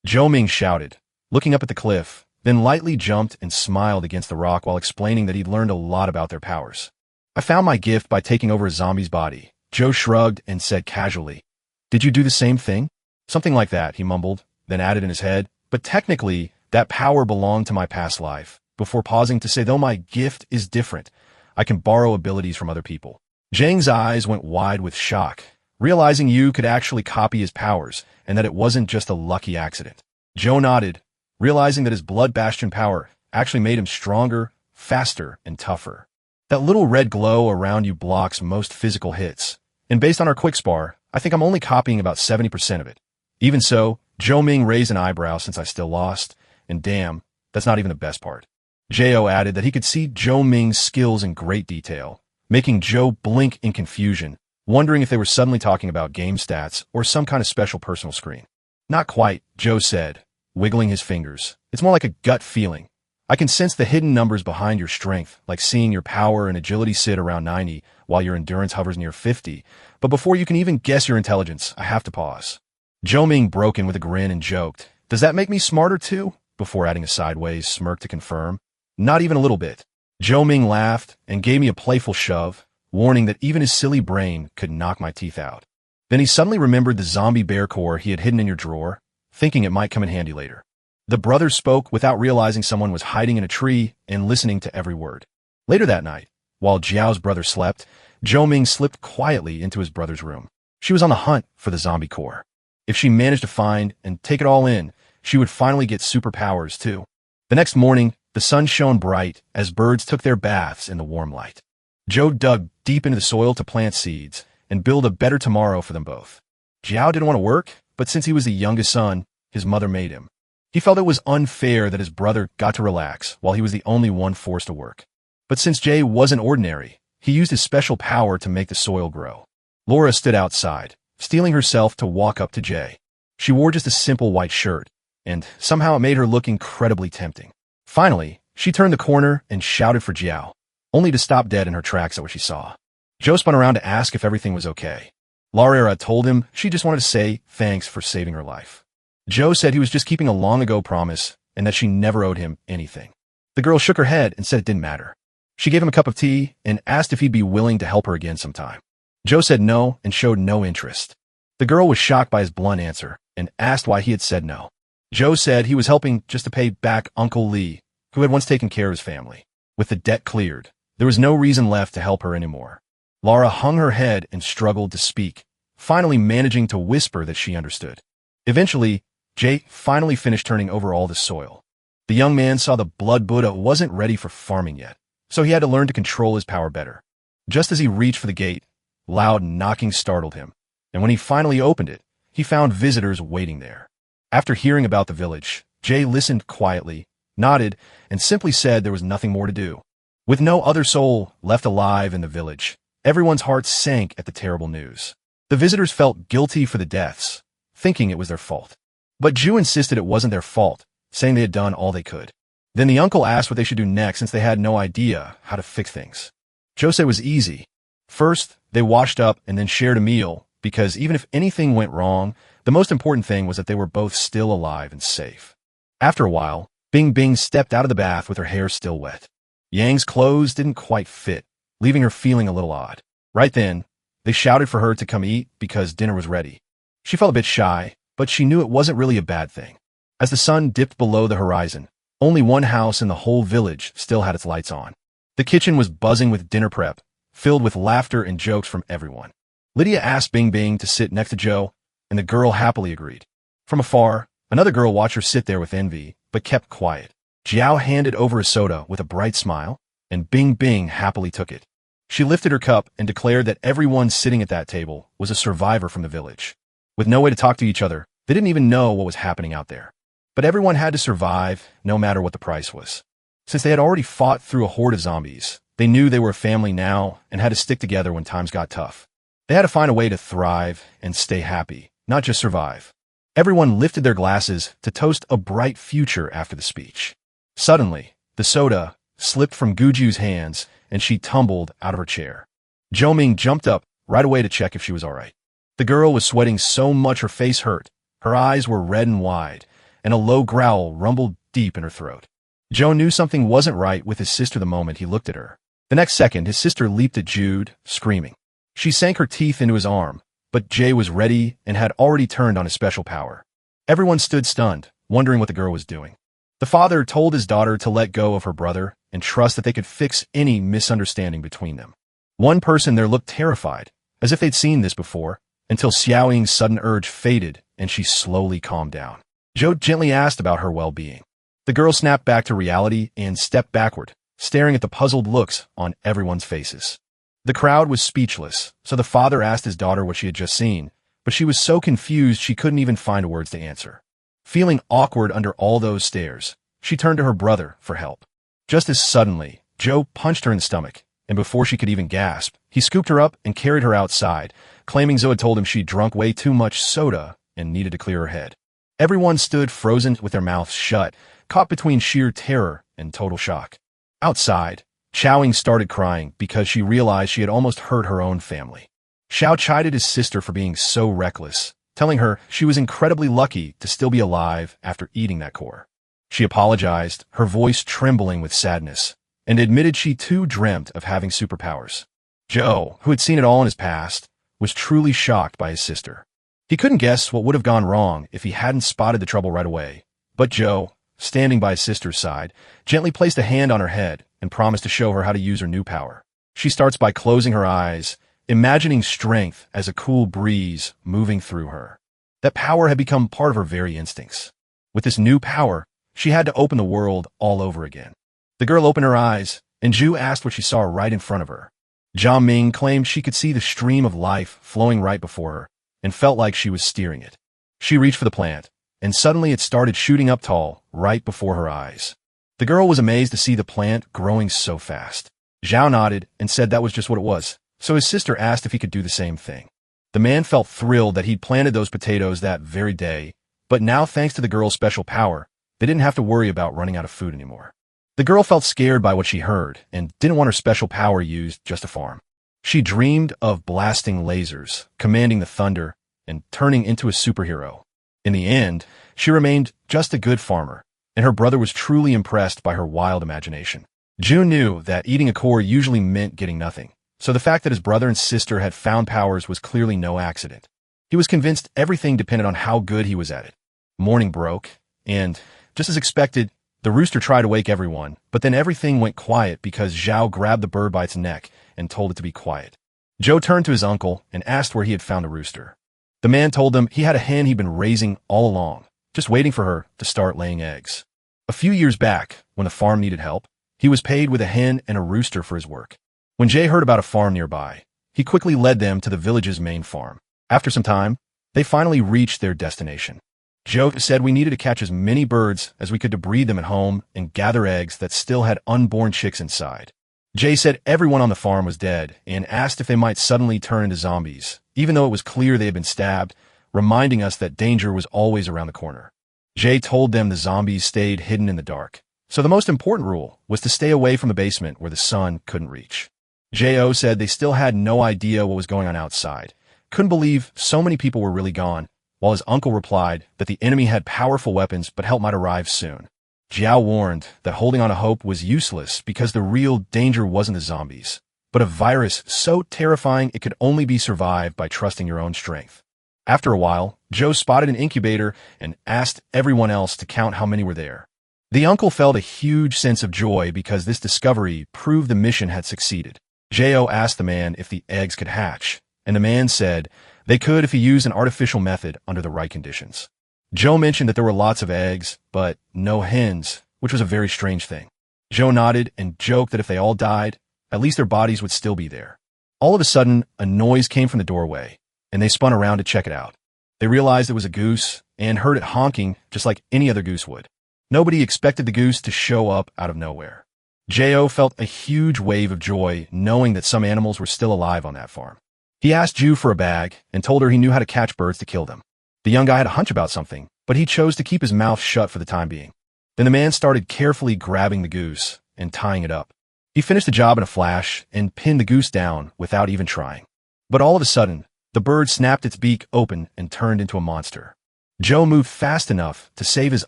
Joe Ming shouted, looking up at the cliff, then lightly jumped and smiled against the rock while explaining that he'd learned a lot about their powers. I found my gift by taking over a zombie's body. Joe shrugged and said casually, "Did you do the same thing?" "Something like that," he mumbled, then added in his head, "but technically, that power belonged to my past life," before pausing to say, "Though my gift is different, I can borrow abilities from other people." Zhang's eyes went wide with shock, realizing Yu could actually copy his powers and that it wasn't just a lucky accident. Joe nodded, realizing that his Blood Bastion power actually made him stronger, faster, and tougher. "That little red glow around you blocks most physical hits, and based on our quick spar, I think I'm only copying about 70% of it." Even so, Zhou Ming raised an eyebrow since I still lost, and damn, that's not even the best part. Jo added that he could see Zhou Ming's skills in great detail, making Joe blink in confusion, wondering if they were suddenly talking about game stats or some kind of special personal screen. "Not quite," Joe said, wiggling his fingers. "It's more like a gut feeling. I can sense the hidden numbers behind your strength, like seeing your power and agility sit around 90 while your endurance hovers near 50, but before you can even guess your intelligence, I have to pause." Zhou Ming broke in with a grin and joked, "Does that make me smarter too?" before adding a sideways smirk to confirm. "Not even a little bit." Zhou Ming laughed and gave me a playful shove, warning that even his silly brain could knock my teeth out. Then he suddenly remembered the zombie bear core he had hidden in your drawer, thinking it might come in handy later. The brothers spoke without realizing someone was hiding in a tree and listening to every word. Later that night, while Jiao's brother slept, Zhou Ming slipped quietly into his brother's room. She was on the hunt for the zombie core. If she managed to find and take it all in, she would finally get superpowers too. The next morning, the sun shone bright as birds took their baths in the warm light. Joe dug deep into the soil to plant seeds and build a better tomorrow for them both. Jiao didn't want to work, but since he was the youngest son, his mother made him. He felt it was unfair that his brother got to relax while he was the only one forced to work. But since Jay wasn't ordinary, he used his special power to make the soil grow. Laura stood outside, steeling herself to walk up to Jay. She wore just a simple white shirt, and somehow it made her look incredibly tempting. Finally, she turned the corner and shouted for Jiao, only to stop dead in her tracks at what she saw. Joe spun around to ask if everything was okay. Laura told him she just wanted to say thanks for saving her life. Joe said he was just keeping a long-ago promise and that she never owed him anything. The girl shook her head and said it didn't matter. She gave him a cup of tea and asked if he'd be willing to help her again sometime. Joe said no and showed no interest. The girl was shocked by his blunt answer and asked why he had said no. Joe said he was helping just to pay back Uncle Lee, who had once taken care of his family. With the debt cleared, there was no reason left to help her anymore. Laura hung her head and struggled to speak, finally managing to whisper that she understood. Eventually, Jay finally finished turning over all the soil. The young man saw the blood Buddha wasn't ready for farming yet, so he had to learn to control his power better. Just as he reached for the gate, loud knocking startled him, and when he finally opened it, he found visitors waiting there. After hearing about the village, Jay listened quietly, nodded, and simply said there was nothing more to do. With no other soul left alive in the village, everyone's hearts sank at the terrible news. The visitors felt guilty for the deaths, thinking it was their fault. But Ju insisted it wasn't their fault, saying they had done all they could. Then the uncle asked what they should do next since they had no idea how to fix things. Joe said it was easy. First, they washed up and then shared a meal, because even if anything went wrong, the most important thing was that they were both still alive and safe. After a while, Bing Bing stepped out of the bath with her hair still wet. Yang's clothes didn't quite fit, leaving her feeling a little odd. Right then, they shouted for her to come eat because dinner was ready. She felt a bit shy, but she knew it wasn't really a bad thing. As the sun dipped below the horizon, only one house in the whole village still had its lights on. The kitchen was buzzing with dinner prep, filled with laughter and jokes from everyone. Lydia asked Bing Bing to sit next to Joe, and the girl happily agreed. From afar, another girl watched her sit there with envy, but kept quiet. Jiao handed over a soda with a bright smile, and Bing Bing happily took it. She lifted her cup and declared that everyone sitting at that table was a survivor from the village. With no way to talk to each other, they didn't even know what was happening out there. But everyone had to survive, no matter what the price was. Since they had already fought through a horde of zombies, they knew they were a family now and had to stick together when times got tough. They had to find a way to thrive and stay happy, not just survive. Everyone lifted their glasses to toast a bright future after the speech. Suddenly, the soda slipped from Guju's hands and she tumbled out of her chair. Zhou Ming jumped up right away to check if she was all right. The girl was sweating so much her face hurt, her eyes were red and wide, and a low growl rumbled deep in her throat. Joe knew something wasn't right with his sister the moment he looked at her. The next second, his sister leaped at Jude, screaming. She sank her teeth into his arm, but Jay was ready and had already turned on his special power. Everyone stood stunned, wondering what the girl was doing. The father told his daughter to let go of her brother and trust that they could fix any misunderstanding between them. One person there looked terrified, as if they'd seen this before, until Xiaoying's sudden urge faded and she slowly calmed down. Zhou gently asked about her well-being. The girl snapped back to reality and stepped backward, staring at the puzzled looks on everyone's faces. The crowd was speechless, so the father asked his daughter what she had just seen, but she was so confused she couldn't even find words to answer. Feeling awkward under all those stares, she turned to her brother for help. Just as suddenly, Zhou punched her in the stomach, and before she could even gasp, he scooped her up and carried her outside, claiming Zhou had told him she'd drunk way too much soda and needed to clear her head. Everyone stood frozen with their mouths shut, caught between sheer terror and total shock. Outside, Xiaoying started crying because she realized she had almost hurt her own family. Xiao chided his sister for being so reckless, telling her she was incredibly lucky to still be alive after eating that core. She apologized, her voice trembling with sadness, and admitted she too dreamt of having superpowers. Zhou, who had seen it all in his past, was truly shocked by his sister. He couldn't guess what would have gone wrong if he hadn't spotted the trouble right away, but Zhou, standing by his sister's side, gently placed a hand on her head and promised to show her how to use her new power. She starts by closing her eyes, imagining strength as a cool breeze moving through her. That power had become part of her very instincts. With this new power, she had to open the world all over again. The girl opened her eyes, and Zhu asked what she saw right in front of her. Jia Ming claimed she could see the stream of life flowing right before her, and felt like she was steering it. She reached for the plant, and suddenly it started shooting up tall, right before her eyes. The girl was amazed to see the plant growing so fast. Zhao nodded and said that was just what it was, so his sister asked if he could do the same thing. The man felt thrilled that he'd planted those potatoes that very day, but now thanks to the girl's special power, they didn't have to worry about running out of food anymore. The girl felt scared by what she heard and didn't want her special power used just to farm. She dreamed of blasting lasers, commanding the thunder, and turning into a superhero. In the end, she remained just a good farmer, and her brother was truly impressed by her wild imagination. June knew that eating a core usually meant getting nothing, so the fact that his brother and sister had found powers was clearly no accident. He was convinced everything depended on how good he was at it. Morning broke, and, just as expected, the rooster tried to wake everyone, but then everything went quiet because Zhao grabbed the bird by its neck and told it to be quiet. Zhou turned to his uncle and asked where he had found the rooster. The man told him he had a hen he'd been raising all along, just waiting for her to start laying eggs. A few years back, when the farm needed help, he was paid with a hen and a rooster for his work. When Jay heard about a farm nearby, he quickly led them to the village's main farm. After some time, they finally reached their destination. Zhou said we needed to catch as many birds as we could to breed them at home and gather eggs that still had unborn chicks inside. Jay said everyone on the farm was dead and asked if they might suddenly turn into zombies, even though it was clear they had been stabbed, reminding us that danger was always around the corner. Jay told them the zombies stayed hidden in the dark, so the most important rule was to stay away from the basement where the sun couldn't reach. J.O. said they still had no idea what was going on outside, couldn't believe so many people were really gone, while his uncle replied that the enemy had powerful weapons but help might arrive soon. Jiao warned that holding on to hope was useless because the real danger wasn't the zombies, but a virus so terrifying it could only be survived by trusting your own strength. After a while, Joe spotted an incubator and asked everyone else to count how many were there. The uncle felt a huge sense of joy because this discovery proved the mission had succeeded. J.O. asked the man if the eggs could hatch, and the man said they could if he used an artificial method under the right conditions. Joe mentioned that there were lots of eggs, but no hens, which was a very strange thing. Joe nodded and joked that if they all died, at least their bodies would still be there. All of a sudden, a noise came from the doorway, and they spun around to check it out. They realized it was a goose and heard it honking just like any other goose would. Nobody expected the goose to show up out of nowhere. J.O. felt a huge wave of joy knowing that some animals were still alive on that farm. He asked Ju for a bag and told her he knew how to catch birds to kill them. The young guy had a hunch about something, but he chose to keep his mouth shut for the time being. Then the man started carefully grabbing the goose and tying it up. He finished the job in a flash and pinned the goose down without even trying. But all of a sudden, the bird snapped its beak open and turned into a monster. Joe moved fast enough to save his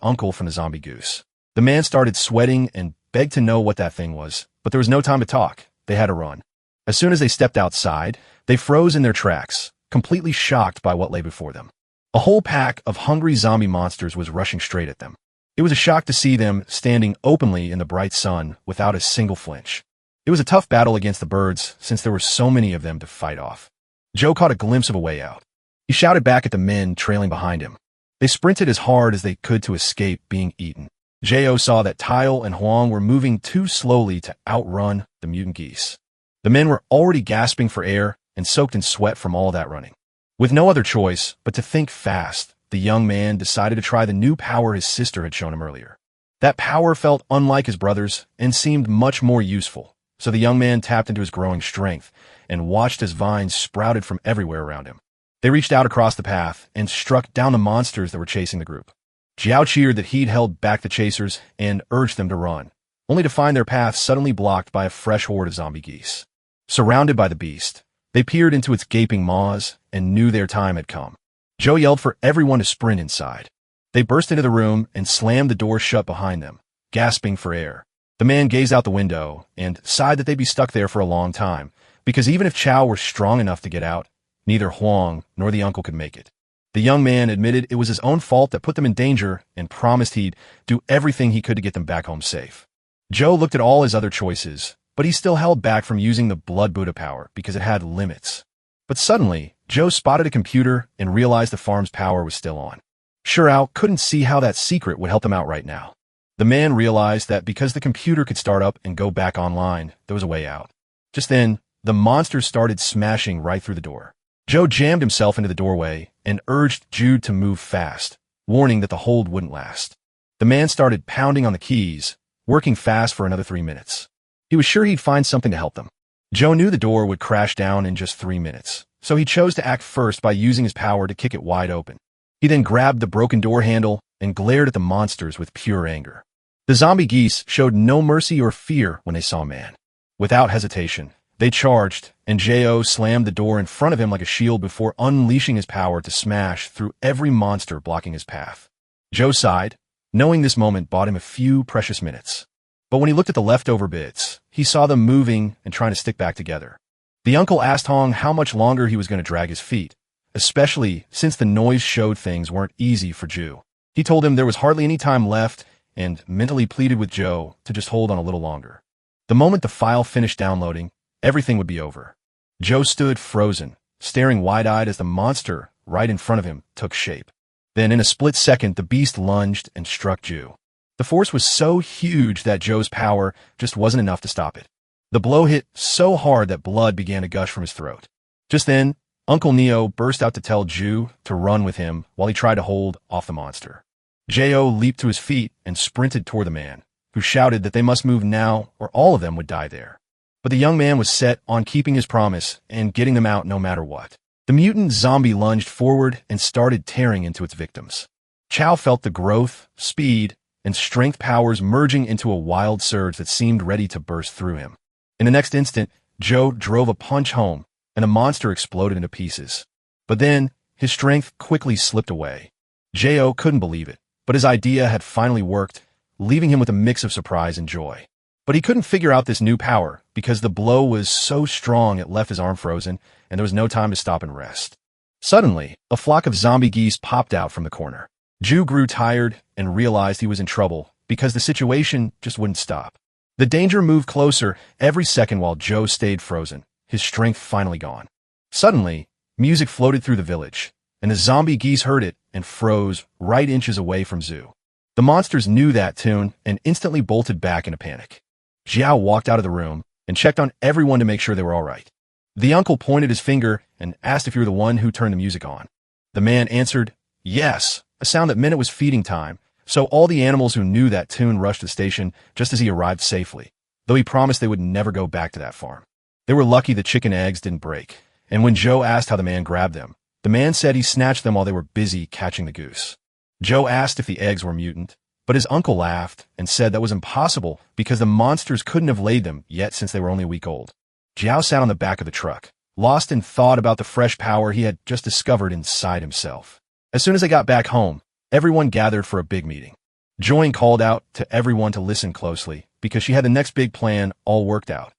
uncle from the zombie goose. The man started sweating and begged to know what that thing was, but there was no time to talk, they had to run. As soon as they stepped outside, they froze in their tracks, completely shocked by what lay before them. A whole pack of hungry zombie monsters was rushing straight at them. It was a shock to see them standing openly in the bright sun without a single flinch. It was a tough battle against the birds since there were so many of them to fight off. Joe caught a glimpse of a way out. He shouted back at the men trailing behind him. They sprinted as hard as they could to escape being eaten. Jo saw that Tile and Huang were moving too slowly to outrun the mutant geese. The men were already gasping for air and soaked in sweat from all that running. With no other choice but to think fast, the young man decided to try the new power his sister had shown him earlier. That power felt unlike his brother's and seemed much more useful, so the young man tapped into his growing strength and watched as vines sprouted from everywhere around him. They reached out across the path and struck down the monsters that were chasing the group. Jiao cheered that he'd held back the chasers and urged them to run, only to find their path suddenly blocked by a fresh horde of zombie geese. Surrounded by the beast, they peered into its gaping maws and knew their time had come. Joe yelled for everyone to sprint inside. They burst into the room and slammed the door shut behind them, gasping for air. The man gazed out the window and sighed that they'd be stuck there for a long time, because even if Chow were strong enough to get out, neither Huang nor the uncle could make it. The young man admitted it was his own fault that put them in danger and promised he'd do everything he could to get them back home safe. Joe looked at all his other choices, but he still held back from using the Blood Buddha power because it had limits. But suddenly, Joe spotted a computer and realized the farm's power was still on. Shurao couldn't see how that secret would help them out right now. The man realized that because the computer could start up and go back online, there was a way out. Just then, the monsters started smashing right through the door. Joe jammed himself into the doorway and urged Jude to move fast, warning that the hold wouldn't last. The man started pounding on the keys, working fast for another 3 minutes. He was sure he'd find something to help them. Joe knew the door would crash down in just 3 minutes, so he chose to act first by using his power to kick it wide open. He then grabbed the broken door handle and glared at the monsters with pure anger. The zombie geese showed no mercy or fear when they saw man. Without hesitation, they charged, and Jo slammed the door in front of him like a shield before unleashing his power to smash through every monster blocking his path. Joe sighed, knowing this moment bought him a few precious minutes. But when he looked at the leftover bits, he saw them moving and trying to stick back together. The uncle asked Hong how much longer he was going to drag his feet, especially since the noise showed things weren't easy for Ju. He told him there was hardly any time left and mentally pleaded with Joe to just hold on a little longer. The moment the file finished downloading, everything would be over. Joe stood frozen, staring wide-eyed as the monster right in front of him took shape. Then in a split second, the beast lunged and struck Ju. The force was so huge that Joe's power just wasn't enough to stop it. The blow hit so hard that blood began to gush from his throat. Just then, Uncle Neo burst out to tell Ju to run with him while he tried to hold off the monster. Jo leaped to his feet and sprinted toward the man, who shouted that they must move now or all of them would die there. But the young man was set on keeping his promise and getting them out no matter what. The mutant zombie lunged forward and started tearing into its victims. Chow felt the growth, speed, and strength powers merging into a wild surge that seemed ready to burst through him. In the next instant, Joe drove a punch home, and the monster exploded into pieces. But then, his strength quickly slipped away. Jo couldn't believe it, but his idea had finally worked, leaving him with a mix of surprise and joy. But he couldn't figure out this new power because the blow was so strong it left his arm frozen, and there was no time to stop and rest. Suddenly, a flock of zombie geese popped out from the corner. Ju grew tired and realized he was in trouble because the situation just wouldn't stop. The danger moved closer every second while Joe stayed frozen, his strength finally gone. Suddenly, music floated through the village, and the zombie geese heard it and froze right inches away from Zu. The monsters knew that tune and instantly bolted back in a panic. Jiao walked out of the room and checked on everyone to make sure they were all right. The uncle pointed his finger and asked if you were the one who turned the music on. The man answered, yes, a sound that meant it was feeding time, so all the animals who knew that tune rushed to the station just as he arrived safely, though he promised they would never go back to that farm. They were lucky the chicken eggs didn't break, and when Joe asked how the man grabbed them, the man said he snatched them while they were busy catching the goose. Joe asked if the eggs were mutant, but his uncle laughed and said that was impossible because the monsters couldn't have laid them yet since they were only a week old. Jiao sat on the back of the truck, lost in thought about the fresh power he had just discovered inside himself. As soon as they got back home, everyone gathered for a big meeting. Join called out to everyone to listen closely because she had the next big plan all worked out.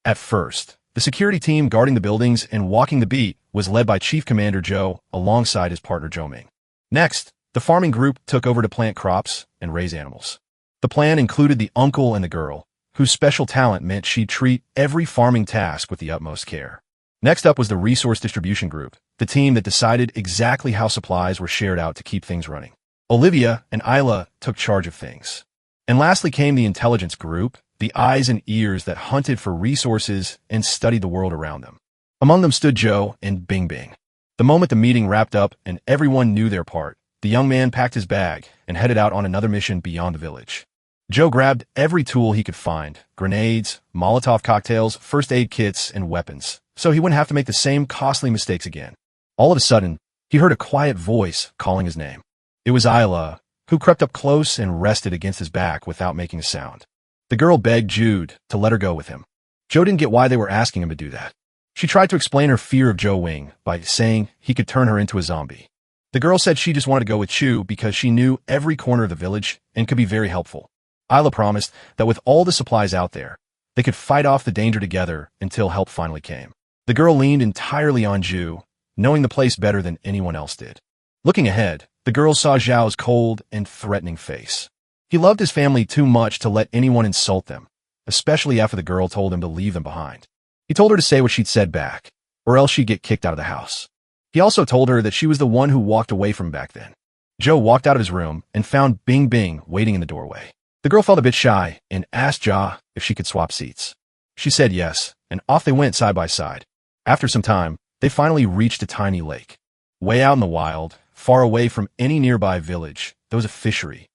At first, the security team guarding the buildings and walking the beat was led by Chief Commander Joe alongside his partner Joe Ming. Next, the farming group took over to plant crops and raise animals. The plan included the uncle and the girl, whose special talent meant she'd treat every farming task with the utmost care. Next up was the resource distribution group, the team that decided exactly how supplies were shared out to keep things running. Olivia and Isla took charge of things. And lastly came the intelligence group, the eyes and ears that hunted for resources and studied the world around them. Among them stood Joe and Bing Bing. The moment the meeting wrapped up and everyone knew their part, the young man packed his bag and headed out on another mission beyond the village. Joe grabbed every tool he could find, grenades, Molotov cocktails, first aid kits, and weapons, so he wouldn't have to make the same costly mistakes again. All of a sudden, he heard a quiet voice calling his name. It was Isla, who crept up close and rested against his back without making a sound. The girl begged Jude to let her go with him. Joe didn't get why they were asking him to do that. She tried to explain her fear of Joe Wing by saying he could turn her into a zombie. The girl said she just wanted to go with Chu because she knew every corner of the village and could be very helpful. Isla promised that with all the supplies out there, they could fight off the danger together until help finally came. The girl leaned entirely on Ju, knowing the place better than anyone else did. Looking ahead, the girl saw Zhao's cold and threatening face. He loved his family too much to let anyone insult them, especially after the girl told him to leave them behind. He told her to say what she'd said back, or else she'd get kicked out of the house. He also told her that she was the one who walked away from back then. Joe walked out of his room and found Bing Bing waiting in the doorway. The girl felt a bit shy and asked Jia if she could swap seats. She said yes, and off they went side by side. After some time, they finally reached a tiny lake. Way out in the wild, far away from any nearby village, there was a fishery.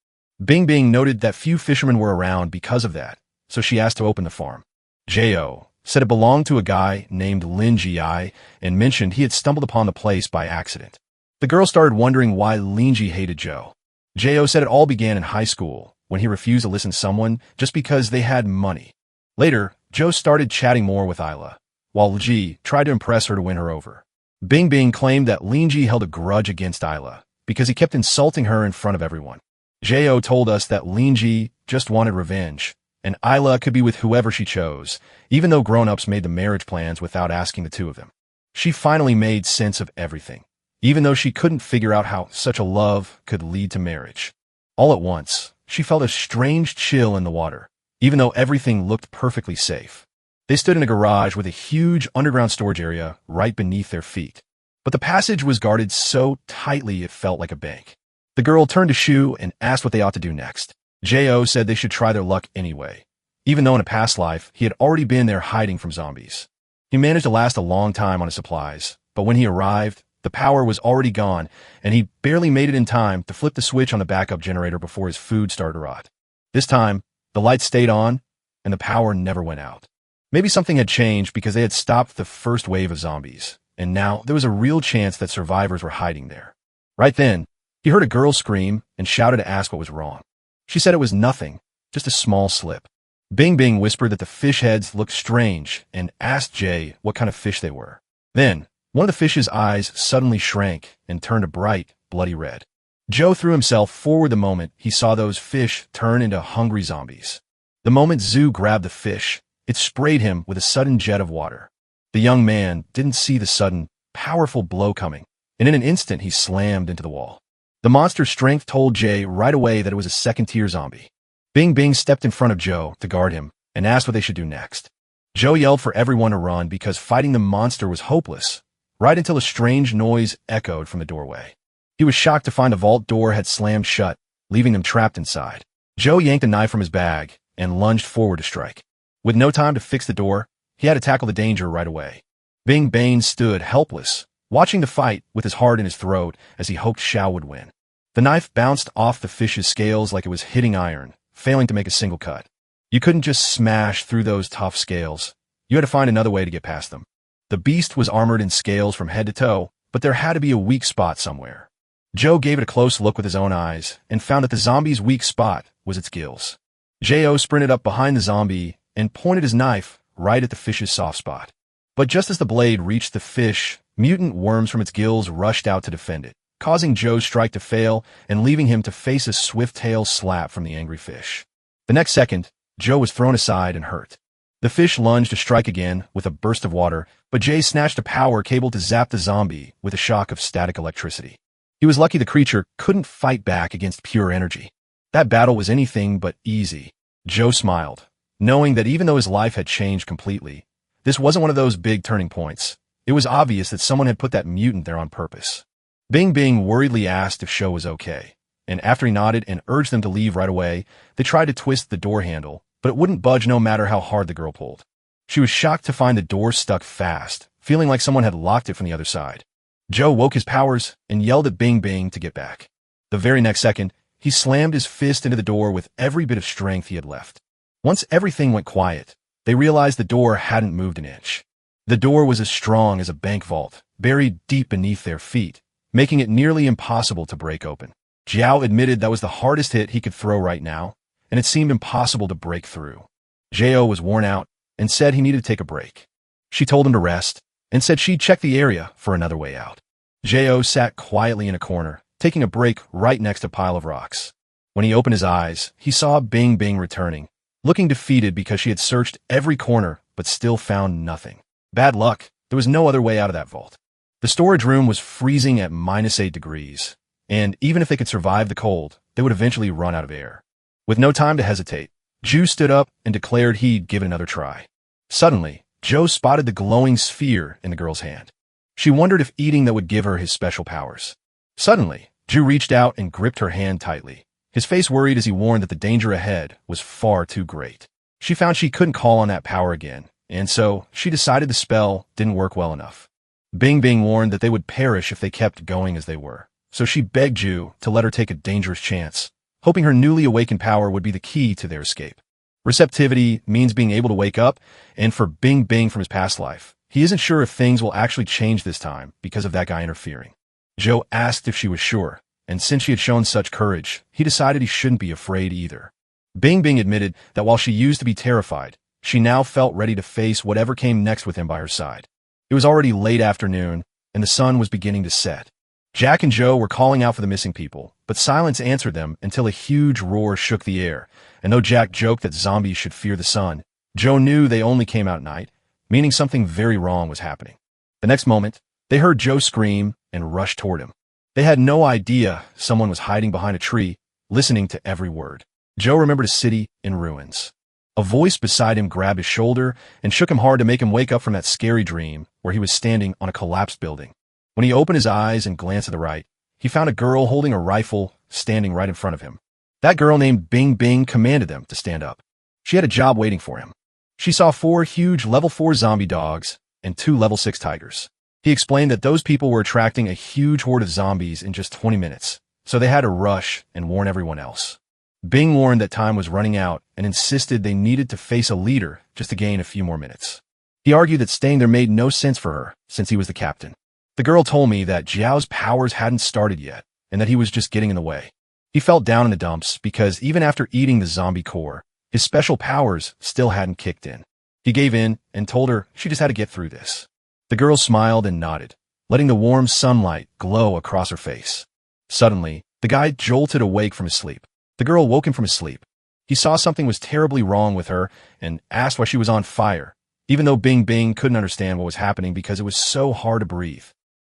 Bing Bing noted that few fishermen were around because of that, so she asked to open the farm. J.O. said it belonged to a guy named Lin Ji and mentioned he had stumbled upon the place by accident. The girl started wondering why Lin Ji hated Joe. J.O. said it all began in high school, when he refused to listen to someone just because they had money. Later, Joe started chatting more with Isla, while Ji tried to impress her to win her over. Bing Bing claimed that Lin Ji held a grudge against Isla because he kept insulting her in front of everyone. J.O. told us that Lin Ji just wanted revenge, and Isla could be with whoever she chose, even though grown-ups made the marriage plans without asking the two of them. She finally made sense of everything, even though she couldn't figure out how such a love could lead to marriage. All at once, she felt a strange chill in the water, even though everything looked perfectly safe. They stood in a garage with a huge underground storage area right beneath their feet. But the passage was guarded so tightly it felt like a bank. The girl turned to Shu and asked what they ought to do next. J.O. said they should try their luck anyway, even though in a past life he had already been there hiding from zombies. He managed to last a long time on his supplies, but when he arrived, the power was already gone, and he barely made it in time to flip the switch on the backup generator before his food started to rot. This time, the lights stayed on, and the power never went out. Maybe something had changed because they had stopped the first wave of zombies, and now there was a real chance that survivors were hiding there. Right then, he heard a girl scream and shouted to ask what was wrong. She said it was nothing, just a small slip. Bing Bing whispered that the fish heads looked strange and asked Jay what kind of fish they were. Then, one of the fish's eyes suddenly shrank and turned a bright, bloody red. Joe threw himself forward the moment he saw those fish turn into hungry zombies. The moment Zhu grabbed the fish, it sprayed him with a sudden jet of water. The young man didn't see the sudden, powerful blow coming, and in an instant he slammed into the wall. The monster's strength told Jay right away that it was a second-tier zombie. Bing Bing stepped in front of Joe to guard him and asked what they should do next. Joe yelled for everyone to run because fighting the monster was hopeless, right until a strange noise echoed from the doorway. He was shocked to find the vault door had slammed shut, leaving them trapped inside. Joe yanked a knife from his bag and lunged forward to strike. With no time to fix the door, he had to tackle the danger right away. Bing Bing stood helpless, watching the fight with his heart in his throat as he hoped Xiao would win. The knife bounced off the fish's scales like it was hitting iron, failing to make a single cut. You couldn't just smash through those tough scales. You had to find another way to get past them. The beast was armored in scales from head to toe, but there had to be a weak spot somewhere. Joe gave it a close look with his own eyes and found that the zombie's weak spot was its gills. J.O. sprinted up behind the zombie and pointed his knife right at the fish's soft spot. But just as the blade reached the fish, mutant worms from its gills rushed out to defend it, causing Joe's strike to fail and leaving him to face a swift tail slap from the angry fish. The next second, Joe was thrown aside and hurt. The fish lunged to strike again with a burst of water, but Jay snatched a power cable to zap the zombie with a shock of static electricity. He was lucky the creature couldn't fight back against pure energy. That battle was anything but easy. Joe smiled, knowing that even though his life had changed completely, this wasn't one of those big turning points. It was obvious that someone had put that mutant there on purpose. Bing Bing worriedly asked if Sho was okay, and after he nodded and urged them to leave right away, they tried to twist the door handle, but it wouldn't budge no matter how hard the girl pulled. She was shocked to find the door stuck fast, feeling like someone had locked it from the other side. Joe woke his powers and yelled at Bing Bing to get back. The very next second, he slammed his fist into the door with every bit of strength he had left. Once everything went quiet, they realized the door hadn't moved an inch. The door was as strong as a bank vault, buried deep beneath their feet, making it nearly impossible to break open. Jiao admitted that was the hardest hit he could throw right now, and it seemed impossible to break through. Jo was worn out and said he needed to take a break. She told him to rest and said she'd check the area for another way out. Jo sat quietly in a corner, taking a break right next to a pile of rocks. When he opened his eyes, he saw Bing Bing returning, looking defeated because she had searched every corner but still found nothing. Bad luck. There was no other way out of that vault. The storage room was freezing at -8 degrees, and even if they could survive the cold, they would eventually run out of air. With no time to hesitate, Ju stood up and declared he'd give it another try. Suddenly, Joe spotted the glowing sphere in the girl's hand. She wondered if eating that would give her his special powers. Suddenly, Ju reached out and gripped her hand tightly, his face worried as he warned that the danger ahead was far too great. She found she couldn't call on that power again, and so she decided the spell didn't work well enough. Bing Bing warned that they would perish if they kept going as they were, so she begged Ju to let her take a dangerous chance, hoping her newly awakened power would be the key to their escape. Receptivity means being able to wake up, and for Bing Bing from his past life, he isn't sure if things will actually change this time because of that guy interfering. Joe asked if she was sure, and since she had shown such courage, he decided he shouldn't be afraid either. Bing Bing admitted that while she used to be terrified, she now felt ready to face whatever came next with him by her side. It was already late afternoon, and the sun was beginning to set. Jack and Joe were calling out for the missing people, but silence answered them until a huge roar shook the air, and though Jack joked that zombies should fear the sun, Joe knew they only came out at night, meaning something very wrong was happening. The next moment, they heard Joe scream and rush toward him. They had no idea someone was hiding behind a tree, listening to every word. Joe remembered a city in ruins. A voice beside him grabbed his shoulder and shook him hard to make him wake up from that scary dream where he was standing on a collapsed building. When he opened his eyes and glanced to the right, he found a girl holding a rifle standing right in front of him. That girl named Bing Bing commanded them to stand up. She had a job waiting for him. She saw 4 huge level 4 zombie dogs and 2 level 6 tigers. He explained that those people were attracting a huge horde of zombies in just 20 minutes, so they had to rush and warn everyone else. Bing warned that time was running out and insisted they needed to face a leader just to gain a few more minutes. He argued that staying there made no sense for her since he was the captain. The girl told me that Jiao's powers hadn't started yet and that he was just getting in the way. He felt down in the dumps because even after eating the zombie core, his special powers still hadn't kicked in. He gave in and told her she just had to get through this. The girl smiled and nodded, letting the warm sunlight glow across her face. Suddenly, the guy jolted awake from his sleep. The girl woke him from his sleep. He saw something was terribly wrong with her and asked why she was on fire, even though Bing Bing couldn't understand what was happening because it was so hard to breathe.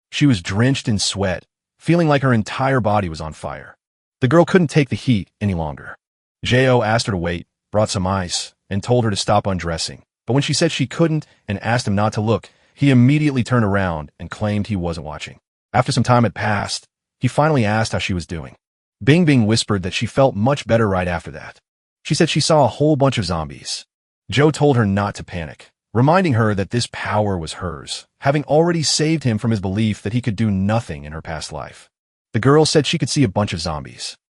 She was drenched in sweat, feeling like her entire body was on fire. The girl couldn't take the heat any longer. Jo asked her to wait, brought some ice, and told her to stop undressing. But when she said she couldn't and asked him not to look, he immediately turned around and claimed he wasn't watching. After some time had passed, he finally asked how she was doing. Bing Bing whispered that she felt much better right after that. She said she saw a whole bunch of zombies. Joe told her not to panic, reminding her that this power was hers, having already saved him from his belief that he could do nothing in her past life. The girl said she could see a bunch of zombies.